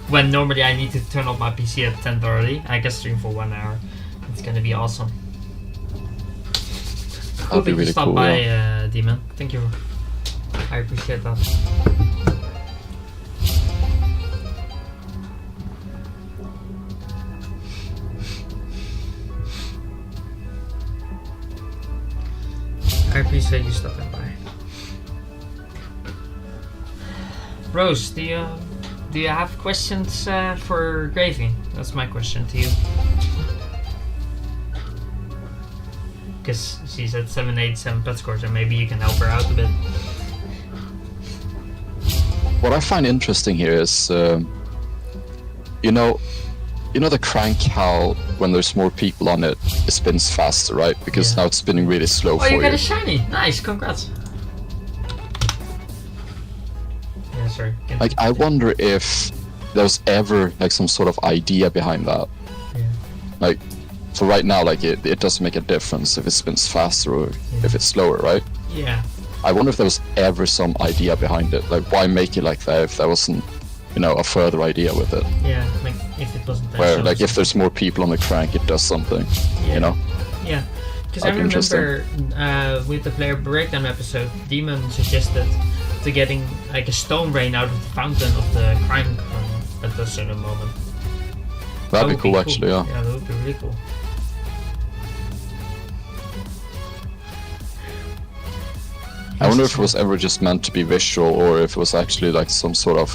when normally I need to turn off my PC at 10:30. I can stream for 1 hour. It's gonna be awesome. Cool That'd be that you really stopped cool. by, Yeah. Demon. Thank you. I appreciate that. I appreciate you stopping by. Rose, do you have questions for Gravy? That's my question to you. Because she's at 787 pet scores, and maybe you can help her out a bit. What I find interesting here is, you know the crank, how when there's more people on it, it spins faster, right? Because Yeah. now it's spinning really slow Oh, for you got you. a shiny! Nice, congrats. Yeah, sorry. Like, I wonder if there's ever like some sort of idea behind that. Yeah. Like, for right now, like it doesn't make a difference if it spins faster or if it's slower, right? Yeah. I wonder if there was ever some idea behind it. Like, why make it like that if there wasn't, a further idea with it? Yeah, like if it wasn't that Where, show like, if something. there's more people on the crank, it does something, Yeah. Yeah, because I That'd be remember with the player breakdown episode, Demon suggested to getting like a stone rain out of the fountain of the crank at a certain moment. That That'd be would cool, actually, yeah. Yeah, that would be really cool. I wonder if it was ever just meant to be visual or if it was actually like some sort of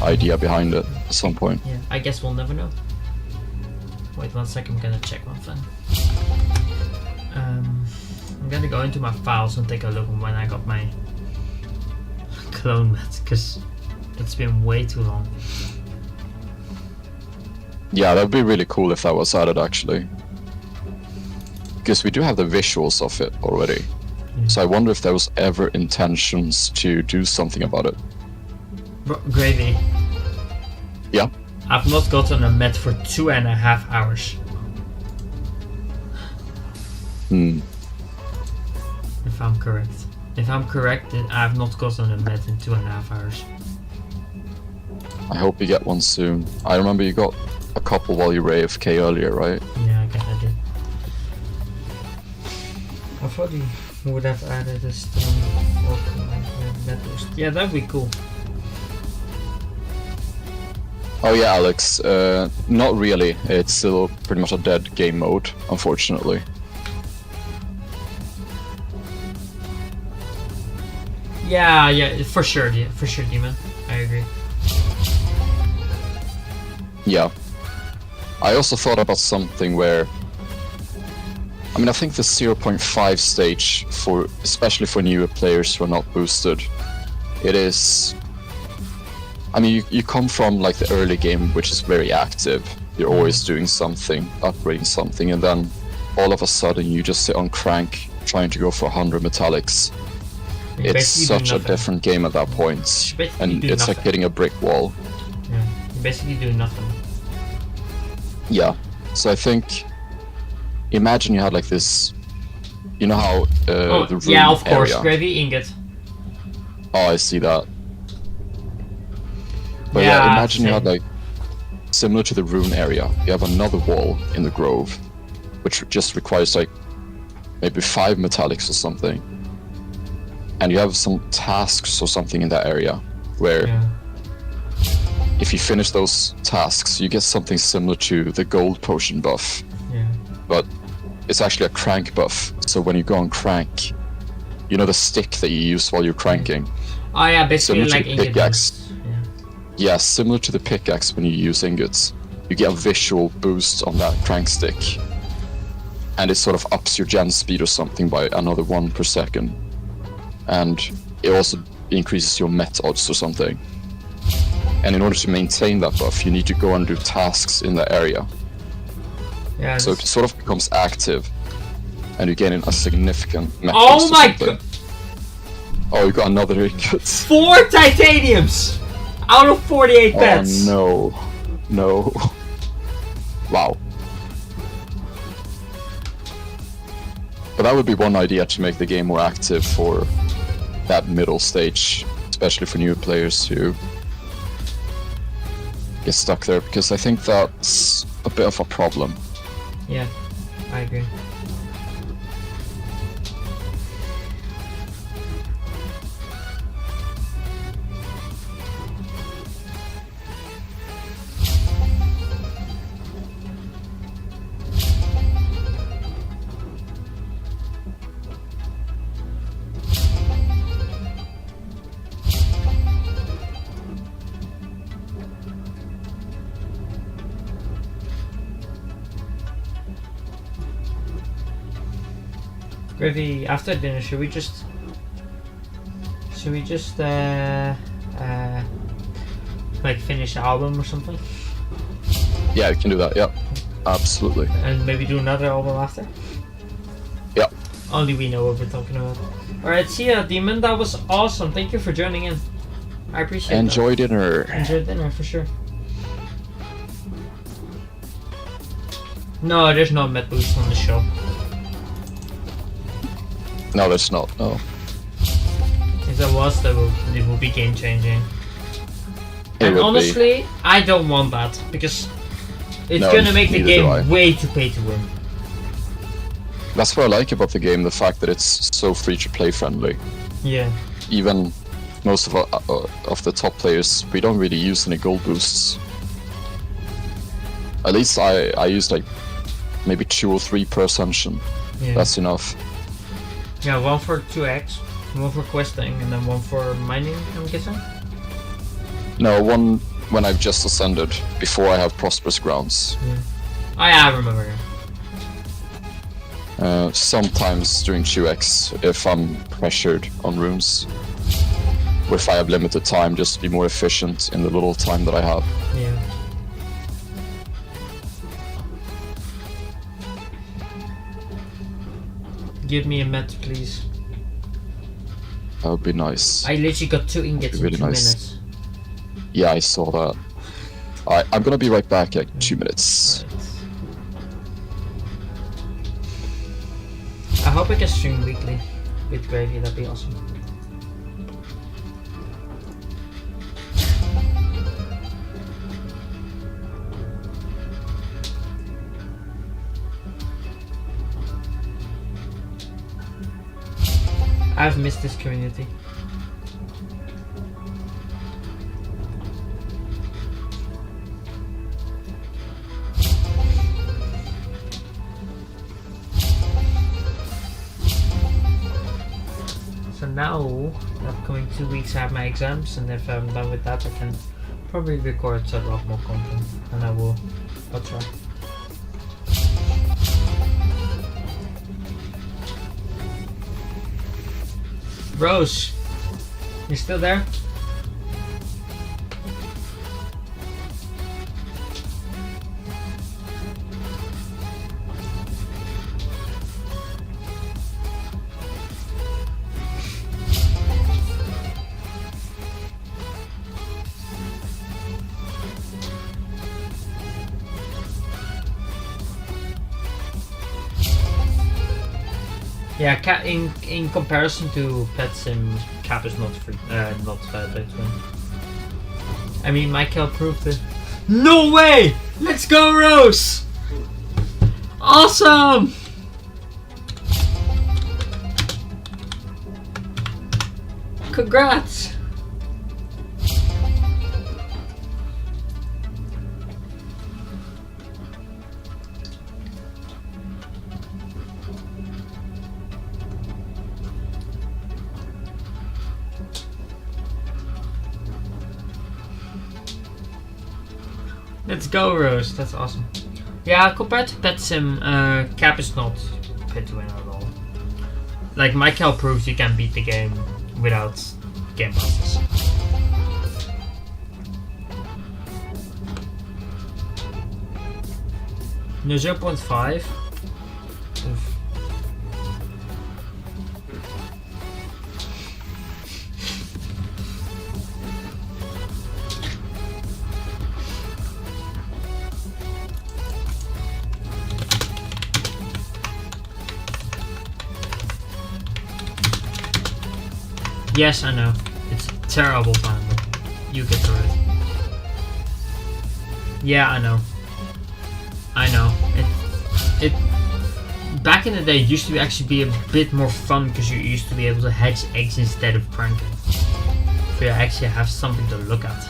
idea behind it at some point. Yeah, I guess we'll never know. Wait 1 second, I'm gonna check one thing. I'm gonna go into my files and take a look when I got my clone mat, because it's been way too long. Yeah, that'd be really cool if that was added, actually. Because we do have the visuals of it already. Yeah. So I wonder if there was ever intentions to do something about it. Gravy, Yeah. I've not gotten a met for 2.5 hours. Hmm. If I'm correct. If I'm correct, then I've not gotten a met in 2.5 hours. I hope you get one soon. I remember you got a couple while you were AFK earlier, right? Yeah, I guess I did. I thought you would have added a stone or met boost. Yeah, that'd be cool. Oh yeah, Alex. Not really. It's still pretty much a dead game mode, unfortunately. Yeah, for sure, Demon. I agree. Yeah. I also thought about something where... I think the 0.5 stage, especially for newer players who are not boosted, it is... you come from like the early game, which is very active. You're always doing something, upgrading something, and then all of a sudden you just sit on crank trying to go for 100 metallics. You it's basically do such a nothing. different game at that point, basically and do it's nothing. like hitting a brick wall. Yeah. You basically do nothing. Yeah. So I think, imagine you had like this. You know how Oh, the room yeah, of course. area. Gravy ingot. Oh, I see that. But Yeah, yeah, imagine you had same. like, similar to the rune area, you have another wall in the grove, which just requires like maybe 5 metallics or something. And you have some tasks or something in that area where Yeah. if you finish those tasks, you get something similar to the gold potion buff, Yeah. but it's actually a crank buff. So when you go on crank, you know the stick that you use while you're cranking? Oh yeah, basically Similar to like the ingot pickaxe. boosts. Yeah. Yeah, similar to the pickaxe when you use ingots. You get a visual boost on that crank stick. And it sort of ups your gen speed or something by another 1 per second. And it also increases your met odds or something. And in order to maintain that buff, you need to go and do tasks in that area. Yeah. So it this- sort of becomes active. And you gain a significant met Oh boost or my something. god! Oh, you got another ingot. 4 titaniums out of 48 bets. Oh no. Wow. But that would be one idea to make the game more active for that middle stage, especially for new players who get stuck there, because I think that's a bit of a problem. Yeah, I agree. Gravy, after dinner, should we just like finish the album or something, Yeah, you can do that, yeah. Absolutely. and maybe do another album after? Yeah. Only we know what we're talking about. All right, see ya, Demon. That was awesome. Thank you for joining in. I appreciate Enjoy dinner. that. Enjoy dinner for sure. No, there's no med boost on the show. No, there's not. No. If there was, it would be game changing. It And would honestly, I don't want that because it's No, gonna make the neither do I. game way too pay to win. That's what I like about the game, the fact that it's so free to play friendly. Yeah. Even most of the top players, we don't really use any gold boosts. At least I used like maybe 2 or 3 per ascension. Yeah. That's enough. Yeah, one for 2x, one for questing, and then one for mining, I'm guessing? No, one when I've just ascended, before I have prosperous grounds. Yeah. Oh yeah, I remember. Sometimes during 2x, if I'm pressured on runes, or if I have limited time, just to be more efficient in the little time that I have. Yeah. Give me a met, please. That would be nice. I literally got 2 ingots Really in 2 nice. minutes. Yeah, I saw that. I'm gonna be right back in 2 minutes. Right. I hope I can stream weekly with Gravy, that'd be awesome. I've missed this community. So now, the upcoming 2 weeks I have my exams, and if I'm done with that I can probably record a lot more content, and I'll try. Rose, you still there? Yeah, in comparison to Pet Sim, Cap is not free, not pay to win. I mean, Michael proved it. No way! Let's go, Rose! Awesome! Congrats! Let's go, Rose. That's awesome. Yeah, compared to Pet Sim, Cap is not pay to win at all. Like Michael proves you can beat the game without game passes. No 0.5. Oof. Yes, I know. It's terrible time, but you get through it. Yeah, I know. I know. It back in the day it used to actually be a bit more fun because you used to be able to hatch eggs instead of pranking. So you actually have something to look at.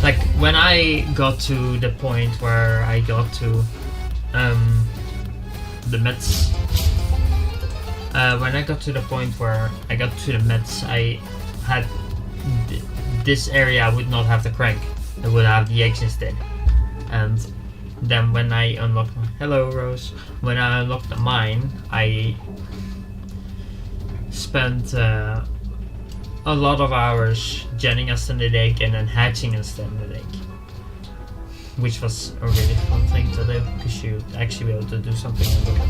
Like when I got to the point where I got to the Mets. When I got to the point where I got to the Mets, I had this area would not have the crank; it would have the eggs instead. And then when I unlocked, hello Rose. When I unlocked the mine, I spent a lot of hours genning a standard egg and then hatching a standard egg. Which was a really fun thing to do because you actually be able to do something and look at.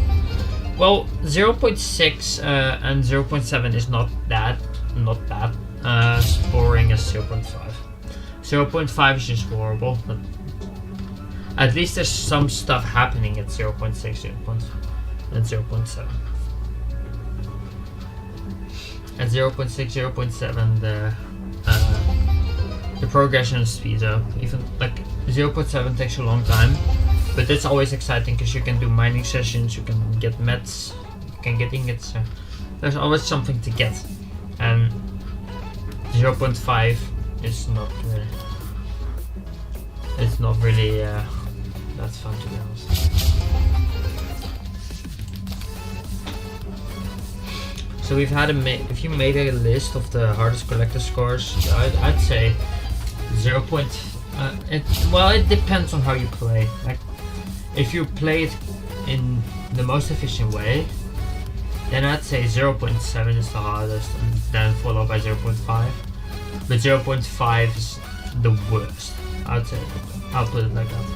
Well, 0.6 and 0.7 is not bad. Boring as 0.5. 0.5 is just horrible, but at least there's some stuff happening at 0.6 and 0.7. At 0.6, 0.7, the progression speeds up. Even like 0.7 takes a long time, but that's always exciting because you can do mining sessions, you can get mets, you can get ingots. There's always something to get, and 0.5 is not really. It's not really that fun to be honest. So we've had if you made a list of the hardest collector scores, I'd say 0. It depends on how you play. Like, if you play it in the most efficient way, then I'd say 0.7 is the hardest, and then followed by 0.5. But 0.5 is the worst. I'd say. I'll put it like that.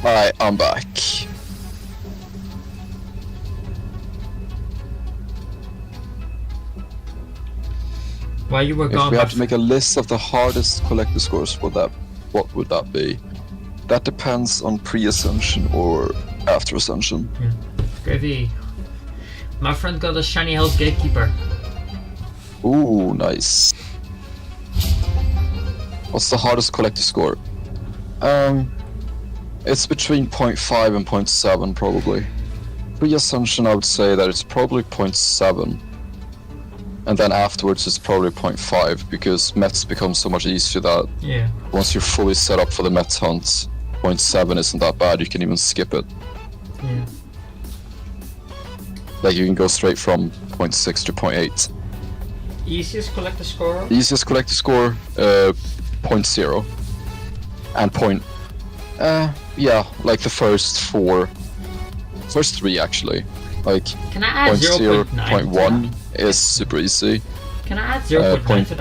Alright, I'm back. While you were gone, If we have to make a list of the hardest collector scores, what would that be? That depends on pre-ascension or after ascension. Yeah. Gravy. My friend got a shiny Hell's Gatekeeper. Ooh, nice. What's the hardest collector score? It's between 0.5 and 0.7 probably. Pre-ascension I would say that it's probably 0.7. And then afterwards it's probably 0.5 because Mets become so much easier that once you're fully set up for the Mets hunt, 0.7 isn't that bad, you can even skip it. Yeah. Like you can go straight from 0.6 to 0.8. Easiest collector score? Easiest collector score, 0.0. And yeah, like the first three actually. Like can I add 0.0, 0.1 is super easy. Can I add 0.9 to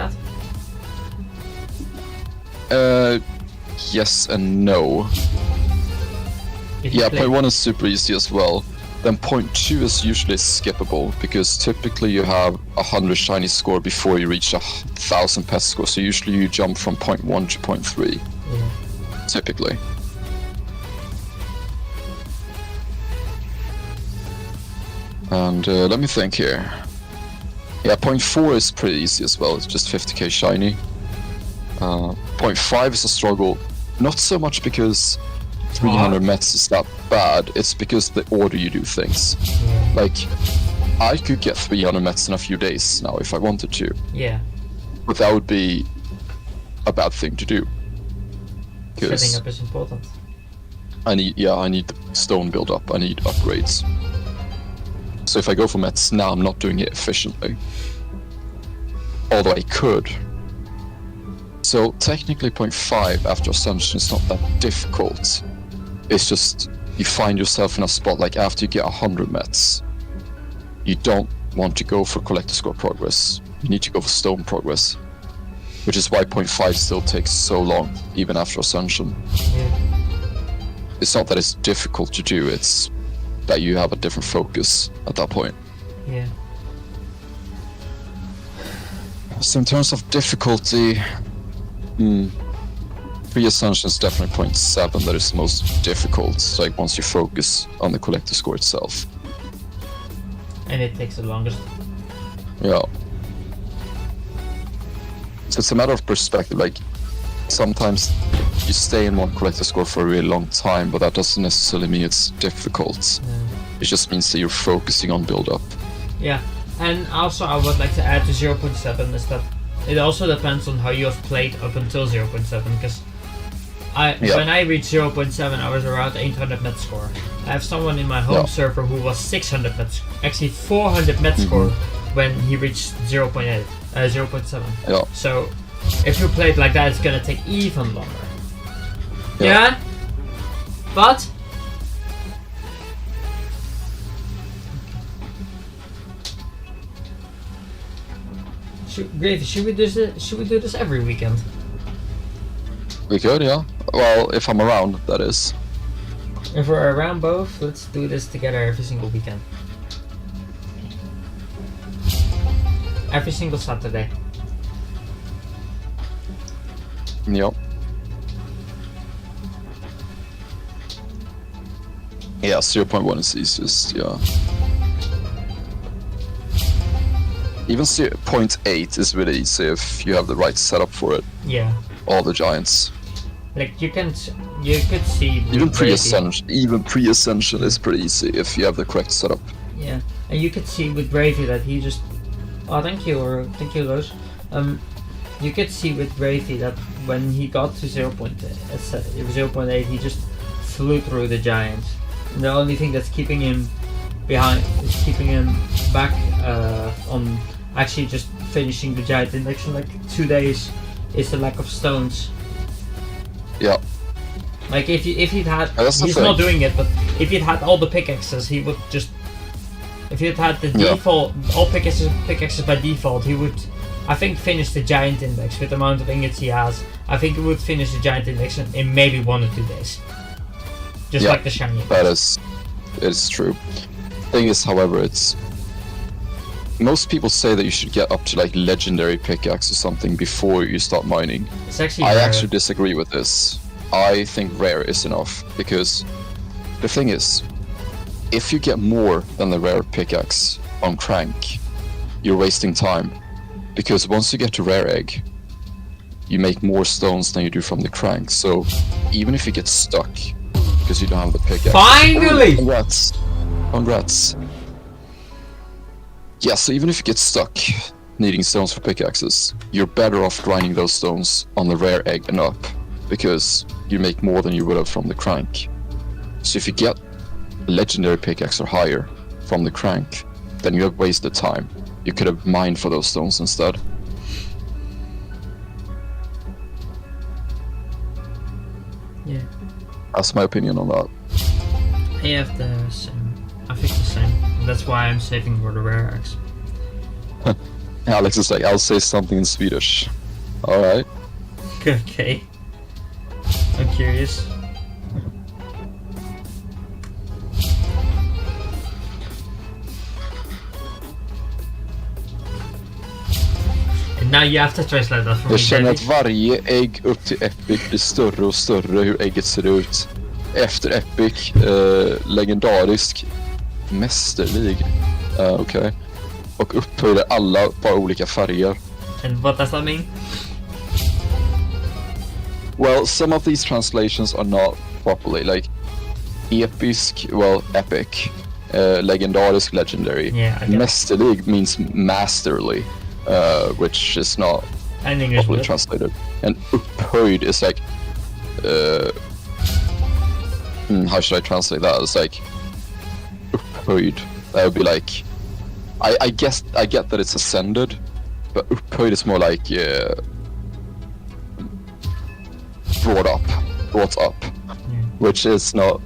that? Yes and no. Yeah, 0.1 is super easy as well. then point 2 is usually skippable, because typically you have 100 shiny score before you reach 1,000 pet score, so usually you jump from point 1 to point 3, typically. And let me think here. Yeah, point 4 is pretty easy as well, it's just 50k shiny. Point 5 is a struggle, not so much because 300 mets is that bad, it's because the order you do things. Like, I could get 300 mets in a few days now if I wanted to. Yeah. But that would be a bad thing to do. Setting up is important. I need the stone build up, I need upgrades. So if I go for mets now, I'm not doing it efficiently. Although I could. So technically point 5 after Ascension is not that difficult. It's just, you find yourself in a spot like after you get 100 mets, you don't want to go for collector score progress. You need to go for stone progress. Which is why point 5 still takes so long, even after Ascension. Yeah. It's not that it's difficult to do, it's that you have a different focus at that point. Yeah. So in terms of difficulty, pre-Ascension is definitely point 7 that is the most difficult, like once you focus on the collector score itself. And it takes the longest. Yeah. So it's a matter of perspective, like sometimes you stay in one collector score for a really long time, but that doesn't necessarily mean it's difficult. It just means that you're focusing on build-up. Yeah, and also I would like to add to 0.7 is that it also depends on how you have played up until 0.7, because when I reached 0.7 I was around 800 met score. I have someone in my home server who was 600 met actually 400 met score when he reached 0.8, 0.7. Yeah. So if you play it like that, it's gonna take even longer. Yeah? But should we do this every weekend? We could, yeah. Well, if I'm around, that is. If we're around both, let's do this together every single weekend. Every single Saturday. Yep. Yeah, 0.1 is easiest, yeah. Even 0.8 is really easy if you have the right setup for it. Yeah. All the giants. Like you could see even pre-ascension is pretty easy if you have the correct setup. Yeah, and you could see with Bravey that he just thank you Rose. You could see with Bravey that when he got to 0.8 he just flew through the giants. And the only thing that's keeping him back on actually just finishing the giant index in like 2 days is the lack of stones. Yeah. Like if he'd had, he's not doing it, but if he'd had all the pickaxes, he would just. If he'd had the default, all pickaxes by default, he would, I think, finish the giant index with the amount of ingots he has. I think he would finish the giant index in maybe 1 or 2 days. Just like the shiny index. It is true. Thing is, however, it's. Most people say that you should get up to like legendary pickaxe or something before you start mining. It's actually I rare. actually disagree with this. I think rare is enough, because the thing is, if you get more than the rare pickaxe on crank, you're wasting time. Because once you get to rare egg, you make more stones than you do from the crank. So even if you get stuck because you don't have the pickaxe. Finally! Congrats. Yeah, so even if you get stuck needing stones for pickaxes, you're better off grinding those stones on the rare egg and up, because you make more than you would have from the crank. So if you get legendary pickaxe or higher from the crank, then you have wasted time. You could have mined for those stones instead. Yeah. That's my opinion on that. I have the same. I think the same. That's why I'm saving for the rare axe. Alex is like, I'll say something in Swedish. Alright. Okay. I'm curious. Now you have to translate that for me. Jag känner David. att varje ägg upp till Epic blir större och större hur ägget ser ut. Efter Epic, legendarisk, mästerlig. Okej. Och upphöjde alla bara olika färger. And what does that mean? Well, some of these translations are not properly, like episk, well, epic, legendarisk, legendary. Yeah, I get it. Mästerlig means masterly, which is not And English properly word. translated. And upphöjd is like, how should I translate that? It's like upphöjd. That would be like, I guess I get that it's ascended, but upphöjd is more like brought up, which is not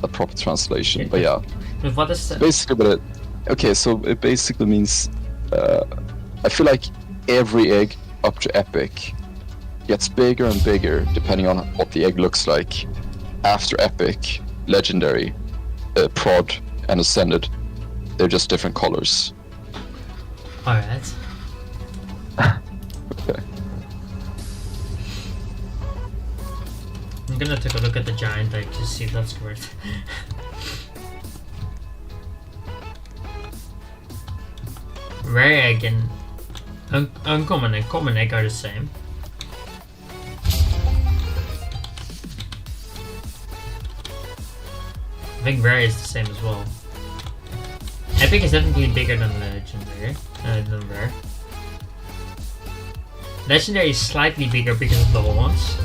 a proper translation. But yeah, But what is that? basically, so it basically means I feel like every egg up to epic gets bigger and bigger depending on what the egg looks like. After epic, legendary, prod, and ascended, they're just different colors. Alright. Okay. I'm gonna take a look at the giant egg to see if that's correct. Rare egg and uncommon and common egg are the same. I think rare is the same as well. Epic is definitely bigger than legendary, than rare. Legendary is slightly bigger because of the horns.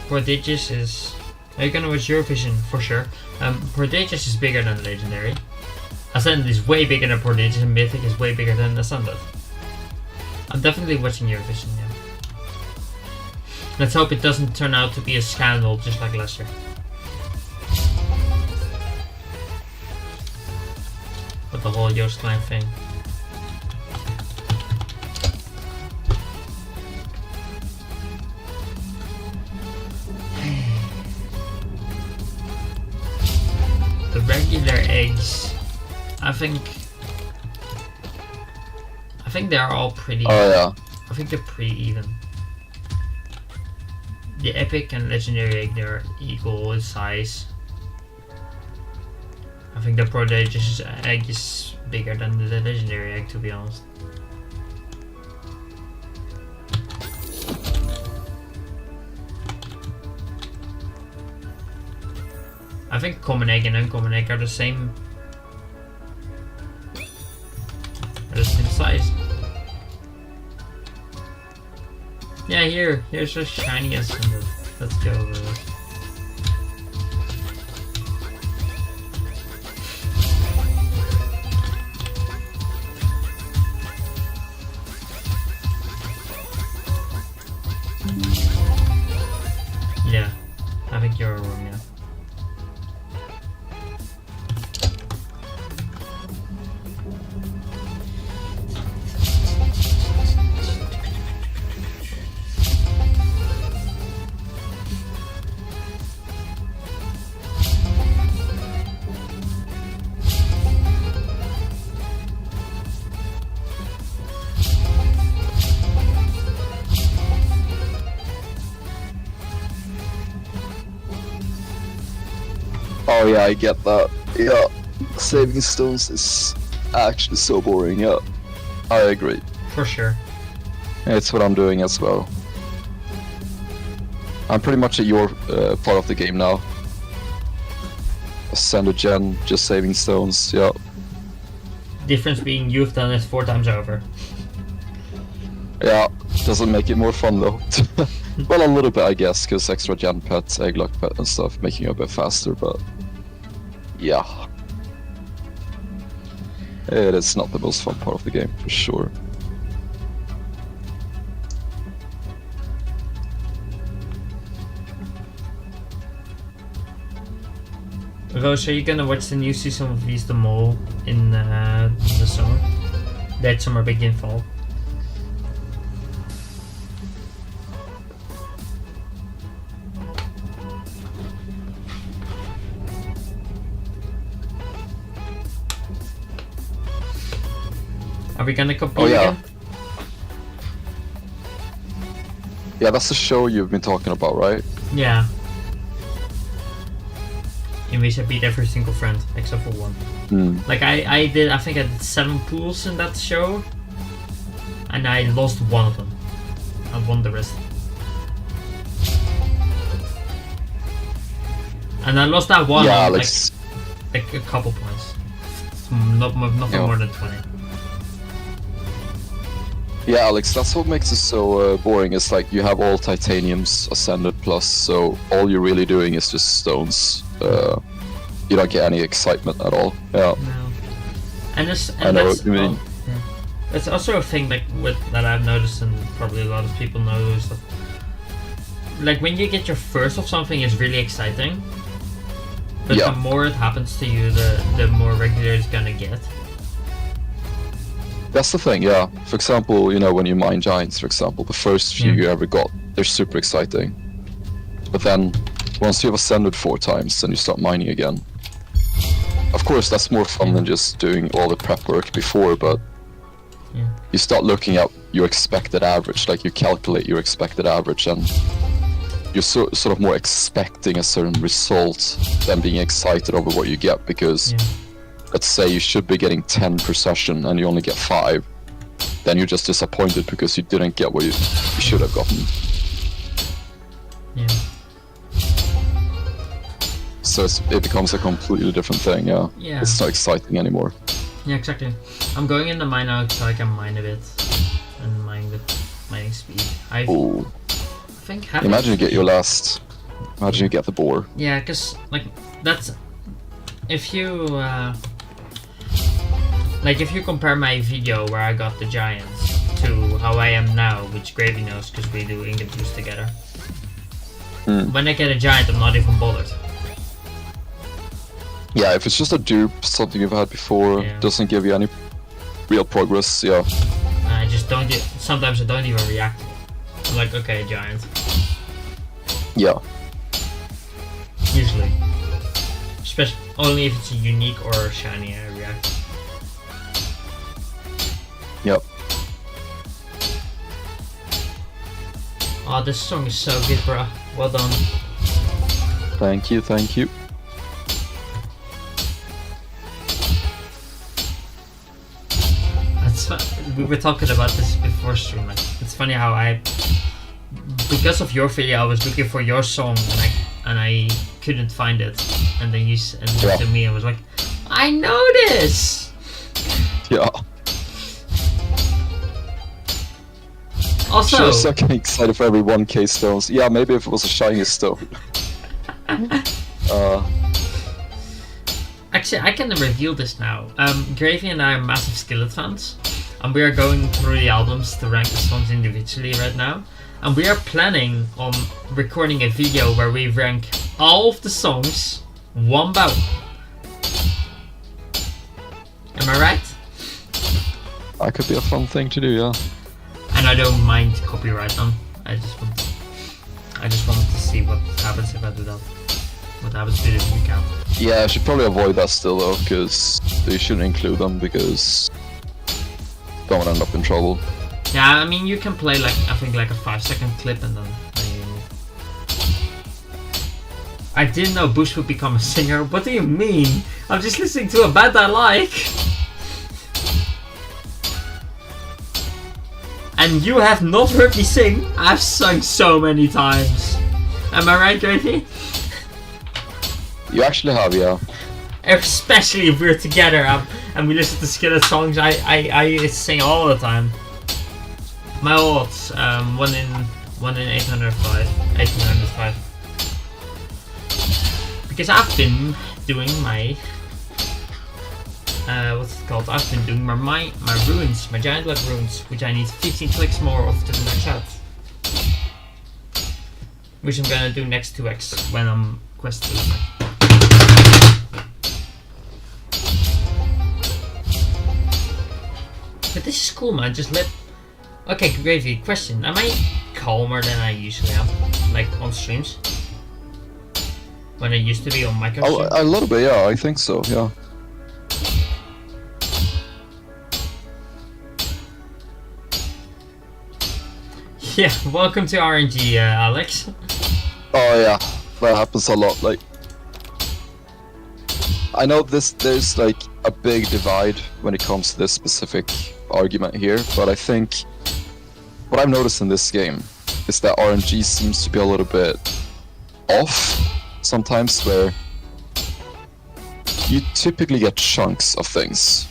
Prodigious is... Are you gonna watch Eurovision? For sure. Prodigious is bigger than Legendary. Ascended is way bigger than Prodigious, and Mythic is way bigger than Ascended. I'm definitely watching Eurovision, yeah. Let's hope it doesn't turn out to be a scandal just like last year. With the whole Joost Klein thing. The regular eggs, I think they're all pretty. Oh yeah. I think they're pretty even. The epic and legendary egg, they're equal in size. I think the prodigious egg is bigger than the legendary egg, to be honest. I think common egg and uncommon egg are the same. They're the same size. Yeah, here's a shiny ascendant. Let's go over it. Yeah, I think you're wrong, yeah. Oh yeah, I get that. Yeah, saving stones is actually so boring. Yeah, I agree. For sure. It's what I'm doing as well. I'm pretty much at your part of the game now. Ascended gen, just saving stones. Yeah. Difference being you've done it 4 times over. Yeah, doesn't make it more fun though. Well, a little bit I guess, because extra gen pets, egglock pet and stuff, making it a bit faster, but yeah. It is not the most fun part of the game, for sure. Roos, are you gonna watch the new season of Wies the Mole in the summer? That summer, begin fall. Are we gonna compete Oh, yeah. again? Yeah, that's the show you've been talking about, right? Yeah. In which I beat every single friend except for one. Like I think I did 7 pools in that show, and I lost one of them. I won the rest. And I lost that one Yeah, on, like a couple points. Nothing more than 20. yeah, Alex, that's what makes it so boring. It's like you have all titaniums ascended plus, so all you're really doing is just stones. You don't get any excitement at all. Yeah. No. And I know what you mean. Yeah. It's also a thing that I've noticed, and probably a lot of people know, is that like when you get your first of something, it's really exciting. But Yeah. the more it happens to you, the more regular it's gonna get. That's the thing, yeah. For example, you know, when you mine giants, for example, the first few you ever got, they're super exciting. But then, once you've ascended 4 times, then you start mining again. Of course, that's more fun than just doing all the prep work before, but you start looking at your expected average, like you calculate your expected average, and you're sort of more expecting a certain result than being excited over what you get, because let's say you should be getting 10 per session and you only get 5, then you're just disappointed because you didn't get what you should have gotten. Yeah. So it becomes a completely different thing, yeah. Yeah. It's not exciting anymore. Yeah, exactly. I'm going in the mine now so I can mine a bit and mine with mining speed. I think having Imagine you get your last. Imagine you get the boar. Yeah, because like that's if you if you compare my video where I got the giants to how I am now, which Gravy knows because we do ingot boost together. When I get a giant, I'm not even bothered. Yeah, if it's just a dupe, something you've had before, doesn't give you any real progress, yeah. I just don't get. Sometimes I don't even react. I'm like, okay, giant. Yeah. Usually. Especially only if it's a unique or a shiny, I react. Yep. Oh, this song is so good, bruh. Well done. Thank you, thank you. We were talking about this before stream. Like, it's funny how because of your video, I was looking for your song and I couldn't find it, and then you sent it to me and was like, I know this. Yeah. Also, sure, so getting excited for every 1k stones. Yeah, maybe if it was a shiny stone. Actually, I can reveal this now. Gravy and I are massive Skillet fans, and we are going through the albums to rank the songs individually right now. And we are planning on recording a video where we rank all of the songs one by one. Am I right? That could be a fun thing to do, yeah. And I don't mind copyright them. I just wanted to see what happens if I do that. What happens to the view count. Yeah, I should probably avoid that still though, because you shouldn't include them, because don't want to end up in trouble. Yeah, I mean you can play like I think like a 5-second clip and then you... I didn't know Bush would become a singer. What do you mean? I'm just listening to a band I like. And you have not heard me sing. I've sung so many times. Am I right, Gravy? You actually have, yeah. Especially if we're together and we listen to Skillet songs, I sing all the time. My odds, 1 in 805. Because I've been doing my what's it called? I've been doing my runes, my giant blood runes, which I need 15 clicks more of to max out. Which I'm gonna do next 2x when I'm quest 2. But this is cool, man. Just let. Okay, Gravy. Question: am I calmer than I usually am, like on streams? When I used to be on micro stream? A little bit, yeah. I think so, yeah. Yeah, welcome to RNG, Alex. Oh yeah, that happens a lot. Like, I know there's like a big divide when it comes to this specific argument here, but I think what I've noticed in this game is that RNG seems to be a little bit off sometimes, where you typically get chunks of things.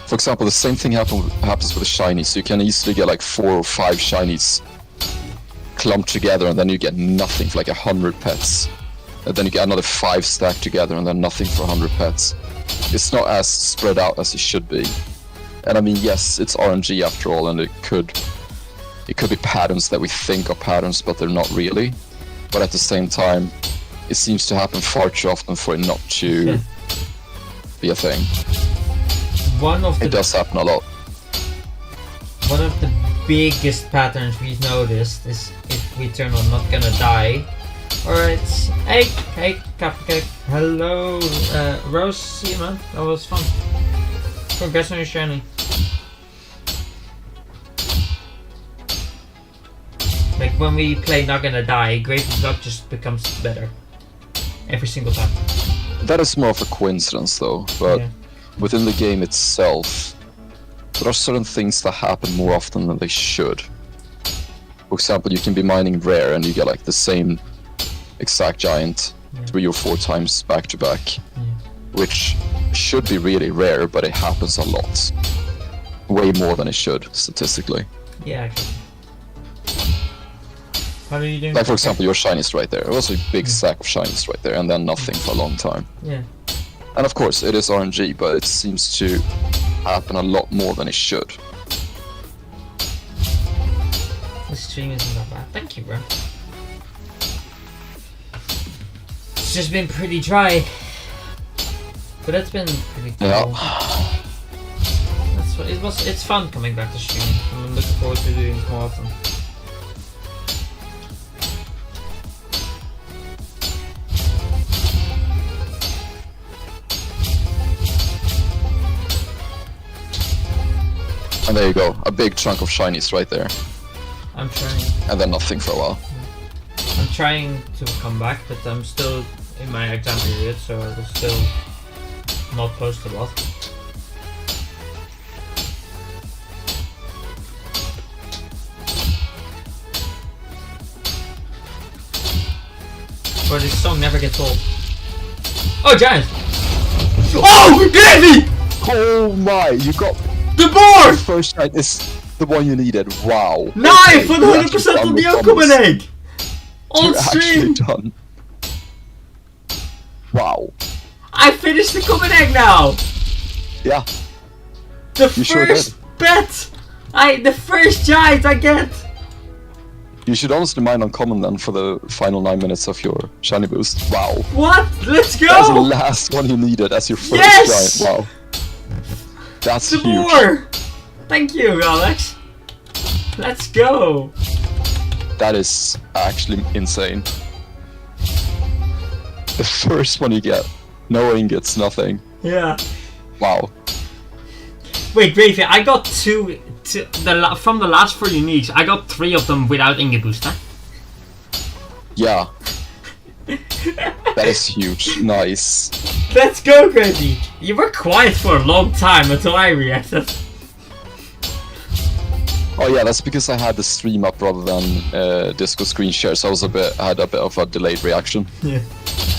For example, the same thing happens with the shinies, so you can easily get like 4 or 5 shinies clumped together, and then you get nothing for like 100 pets. And then you get another 5 stacked together, and then nothing for 100 pets. It's not as spread out as it should be. And I mean, yes, it's RNG after all, and it could be patterns that we think are patterns, but they're not really. But at the same time, it seems to happen far too often for it not to be a thing. It does happen a lot. One of the biggest patterns we've noticed is if we turn on not gonna die, or it's hey cupcake, hello Rose, see you man, that was fun. Congrats on your shiny. Like when we play not gonna die, Great Luck just becomes better every single time. That is more of a coincidence though, but within the game itself, there are certain things that happen more often than they should. For example, you can be mining rare and you get like the same exact giant 3 or 4 times back to back, which should be really rare, but it happens a lot. Way more than it should, statistically. Yeah, okay. How are you doing? Like for example, your shinies right there. It was a big stack of shinies right there, and then nothing for a long time. Yeah. And of course, it is RNG, but it seems to happen a lot more than it should. The stream isn't that bad. Thank you, bro. It's just been pretty dry, but it's been pretty cool. Yeah. It's fun coming back to streaming. I'm looking forward to doing it more often. And there you go, a big chunk of shinies right there. I'm trying. And then nothing for a while. I'm trying to come back, but I'm still in my exam period, so I will still not post a lot. But this song never gets old. Oh, giant! Oh, Gravy! Oh my, you got the board! The first shine is the one you needed. Wow. Knife with 100% on the uncommon egg! On You're stream! actually done. Wow. I finished the common egg now! Yeah. The You first sure did. bet! The first giant I get! You should honestly mine uncommon then for the final 9 minutes of your shiny boost. Wow. What? Let's go! That's the last one you needed as your first Yes! giant. Wow. That's the huge. boar! Thank you, Alex. Let's go! That is actually insane. The first one you get, no ingots, nothing. Yeah. Wow. Wait, Gravy, I got from the last 4 uniques, I got 3 of them without ingot booster. Yeah. That is huge. Nice. Let's go, Gravy! You were quiet for a long time until I reacted. Oh yeah, that's because I had the stream up rather than Discord screen share, so I had a bit of a delayed reaction. Yeah.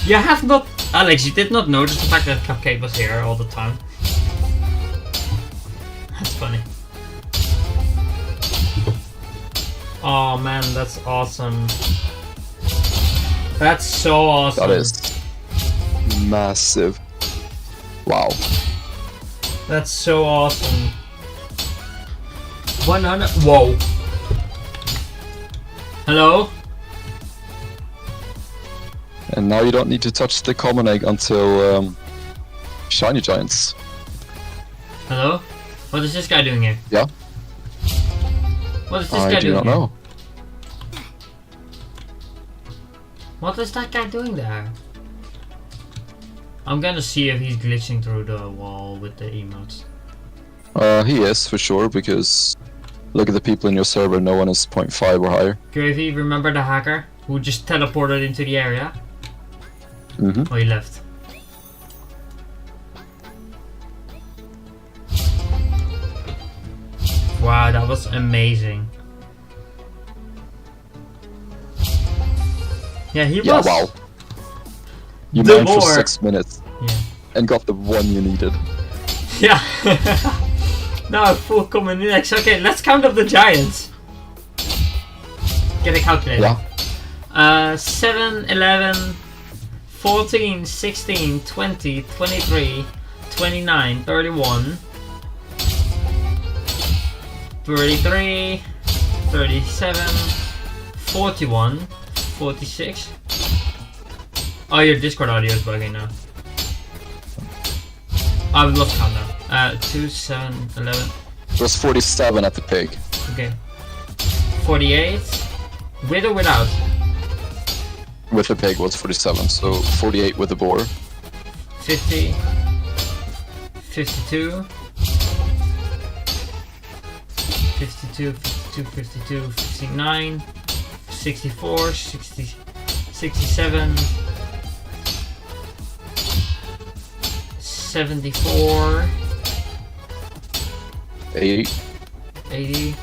You have not, Alex, you did not notice the fact that Cupcake was here all the time. That's funny. Oh man, that's awesome. That's so awesome. That is massive. Wow. That's so awesome. 100. Whoa. Hello? And now you don't need to touch the common egg until shiny giants. Hello? What is this guy doing here? Yeah. What is this guy doing here? I do not know. What is that guy doing there? I'm gonna see if he's glitching through the wall with the emotes. He is for sure, because Look at the people in your server, no one is 0.5 or higher. Gravy, remember the hacker who just teleported into the area? Mm-hmm. Oh, he left. Wow, that was amazing. Yeah, he was. Wow. You The mined for more. 6 minutes Yeah. and got the one you needed. Yeah. Now full common index. Okay, let's count up the giants. Get a calculator. Yeah. 7, 11, 14, 16, 20, 23, 29, 31, 33, 37, 41, 46. Oh, your Discord audio is bugging now. I've lost count now. 2, 7, 11. It was 47 at the pig. Okay. 48. With or without? With the pig was 47, so 48 with the boar. 50. 52. 52, 52, 52, 59. 64, 60, 67. 74. 80, 80.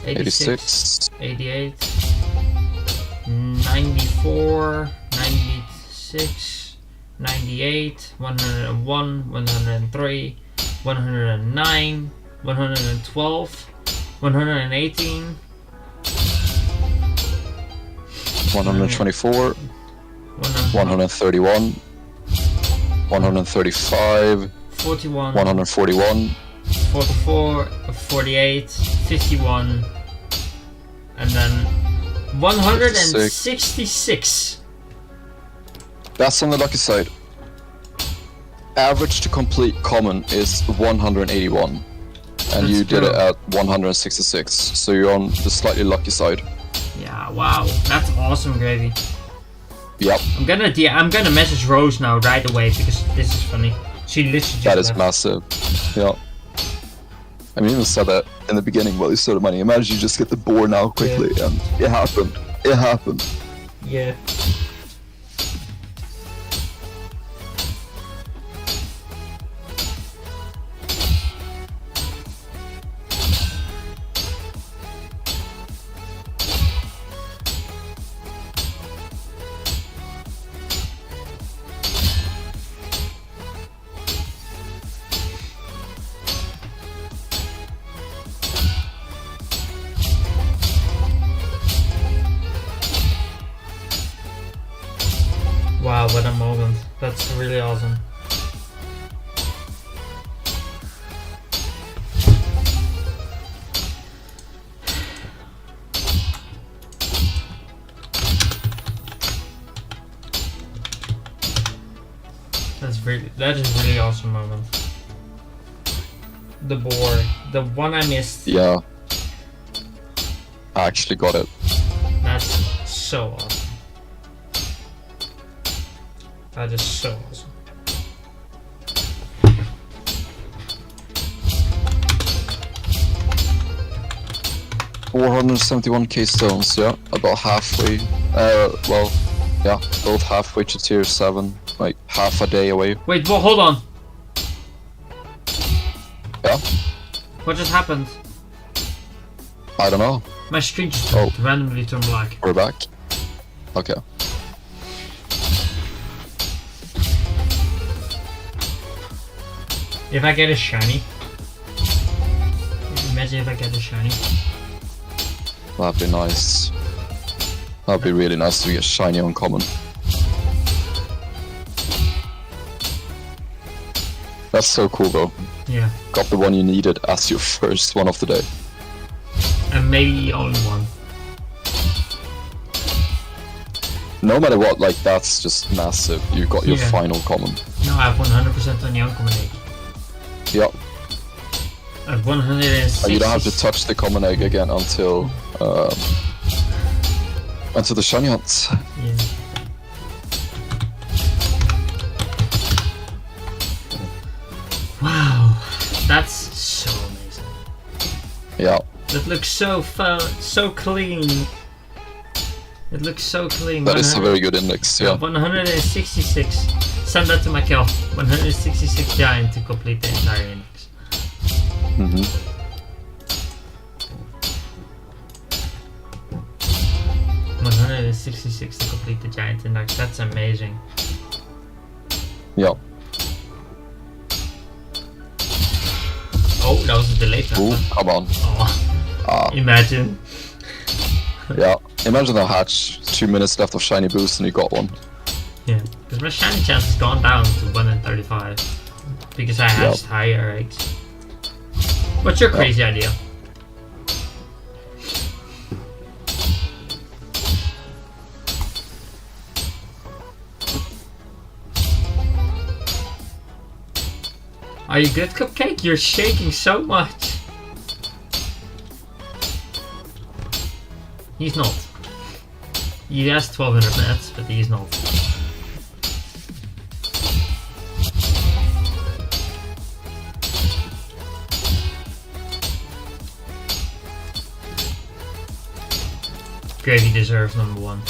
86, 88, 94, 96, 98, 101, 103, 109, 112, 118, 124, 131, 135, 41, 141, 44, 48, 51, and then 166. That's on the lucky side. Average to complete common is 181. And you did it at 166, so you're on the slightly lucky side. Yeah, wow, that's awesome, Gravy. Yep. I'm gonna message Rose now right away because this is funny. She literally just That is left. massive. Yeah. I mean, even said that in the beginning while you started money. Imagine you just get the boar now quickly, and it happened. It happened. Yeah. Wow, what a moment. That's really awesome. That is really awesome moment. The boar, the one I missed. Yeah. I actually got it. That's so awesome. That is so awesome. $471k stones, yeah, about halfway. Well, yeah, both halfway to tier 7, like half a day away. Wait, well, hold on. Yeah, What just happened? I don't know. My screen just Oh. randomly turned black. We're back. Okay. If I get a shiny. Imagine if I get a shiny. That'd be nice. That'd be really nice to get shiny uncommon. That's so cool though. Yeah. Got the one you needed as your first one of the day. And maybe only one. No matter what, like that's just massive. You got your Yeah. final common. No, I have 100% on the uncommon egg. Yep. I have 160. And you don't have to touch the common egg again until the shiny hunt. Yeah. Wow, that's so amazing. Yeah. That looks so fun, so clean. It looks so clean. That is a very good index, yeah. 166. Send that to Michael. 166 giant to complete the entire index. Mm-hmm. 166 to complete the giant index. That's amazing. Yeah. Oh, that was a delayed trap. Ooh, come on. Oh. Imagine. Yeah. Imagine a hatch, 2 minutes left of shiny boost and you got one. Yeah, because my shiny chance has gone down to 1 in 35 because I hatched higher eggs. What's your crazy idea? Are you good, Cupcake? You're shaking so much. He's not. He has 1200 nets, but he's not. Gravy deserves number 1.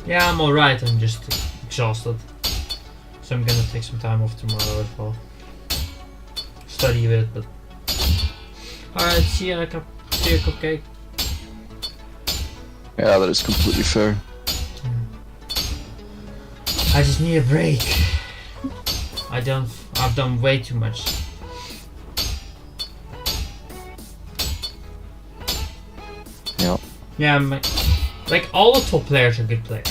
Yeah, I'm alright, I'm just exhausted. So I'm gonna take some time off tomorrow as well. Study a bit, but... Alright, see ya, Cupcake. Yeah, that is completely fair. I just need a break. I've done way too much. Yeah. Yeah, like all the top players are good players.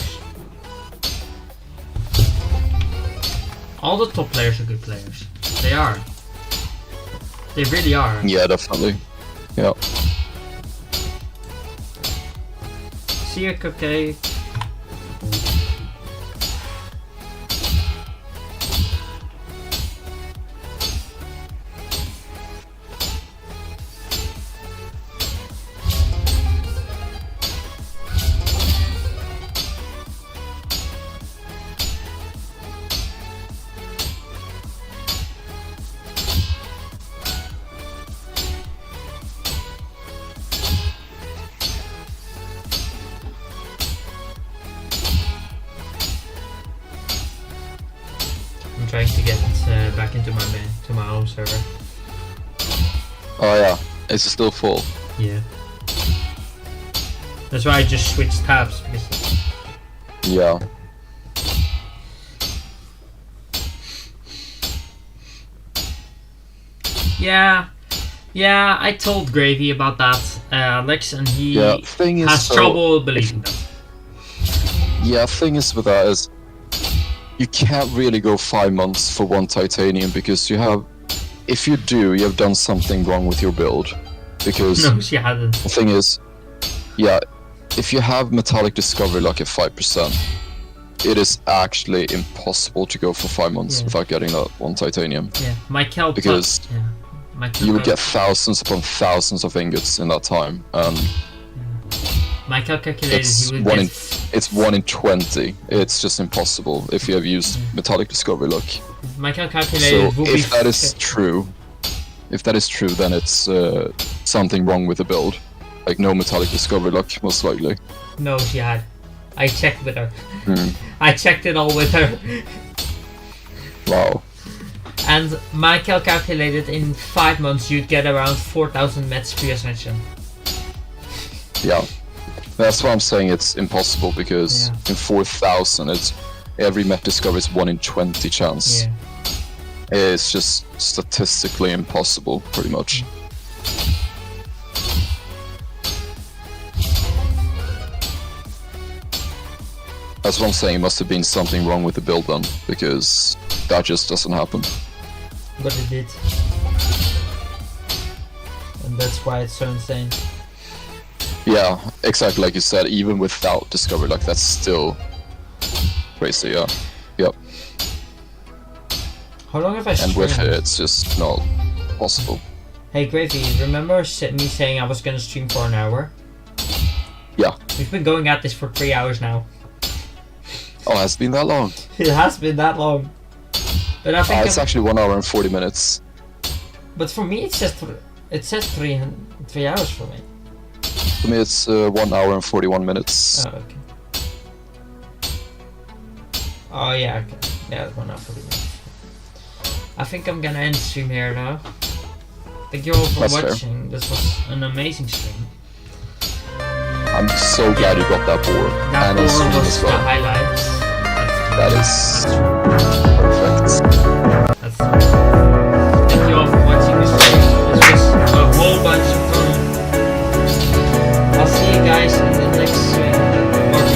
All the top players are good players. They are. They really are. Yeah, definitely. Yeah. See ya, Cupcake. I'm trying to get back into my home server. Oh yeah, is it still full? Yeah. That's why I just switched tabs because. Yeah. Yeah, I told Gravy about that, Alex, and he thing is, has trouble believing that. Yeah, thing is with that is, you can't really go 5 months for 1 titanium because you have, if you do, you have done something wrong with your build. Because No, she hadn't. the thing is, yeah, if you have metallic discovery luck at 5%, it is actually impossible to go for 5 months without getting that 1 titanium. Yeah, Michael. Because you would get thousands upon thousands of ingots in that time, and Michael calculated it's he would it's 1 in 20. It's just impossible if you have used metallic discovery luck. Michael calculated. So if that is true, then it's something wrong with the build. Like no metallic discovery luck, most likely. No, she had. I checked with her. I checked it all with her. Wow. And Michael calculated in 5 months you'd get around 4,000 mets per ascension. Yeah. That's why I'm saying it's impossible, because in 4,000 it's every met discovery is 1 in 20 chance. Yeah. It's just statistically impossible, pretty much. That's what I'm saying. It must have been something wrong with the build then, because that just doesn't happen. But it did. And that's why it's so insane. Yeah, exactly like you said, even without Discovery, like that's still crazy, yeah. Yep. How long have I And with streamed? it, it's just not possible. Hey Gravy, remember me saying I was gonna stream for an hour? Yeah. We've been going at this for 3 hours now. Oh, has it been that long? It has been that long. But I think It's actually 1 hour and 40 minutes. But for me it says 3 hours for me. For me, it's 1 hour and 41 minutes. Oh, okay. Oh yeah, okay. Yeah, 1 hour 40 minutes. I think I'm gonna end the stream here now. Thank you all for That's watching. This was an amazing stream. I'm so glad you got that board. That and on board stream was as the well. highlight. That is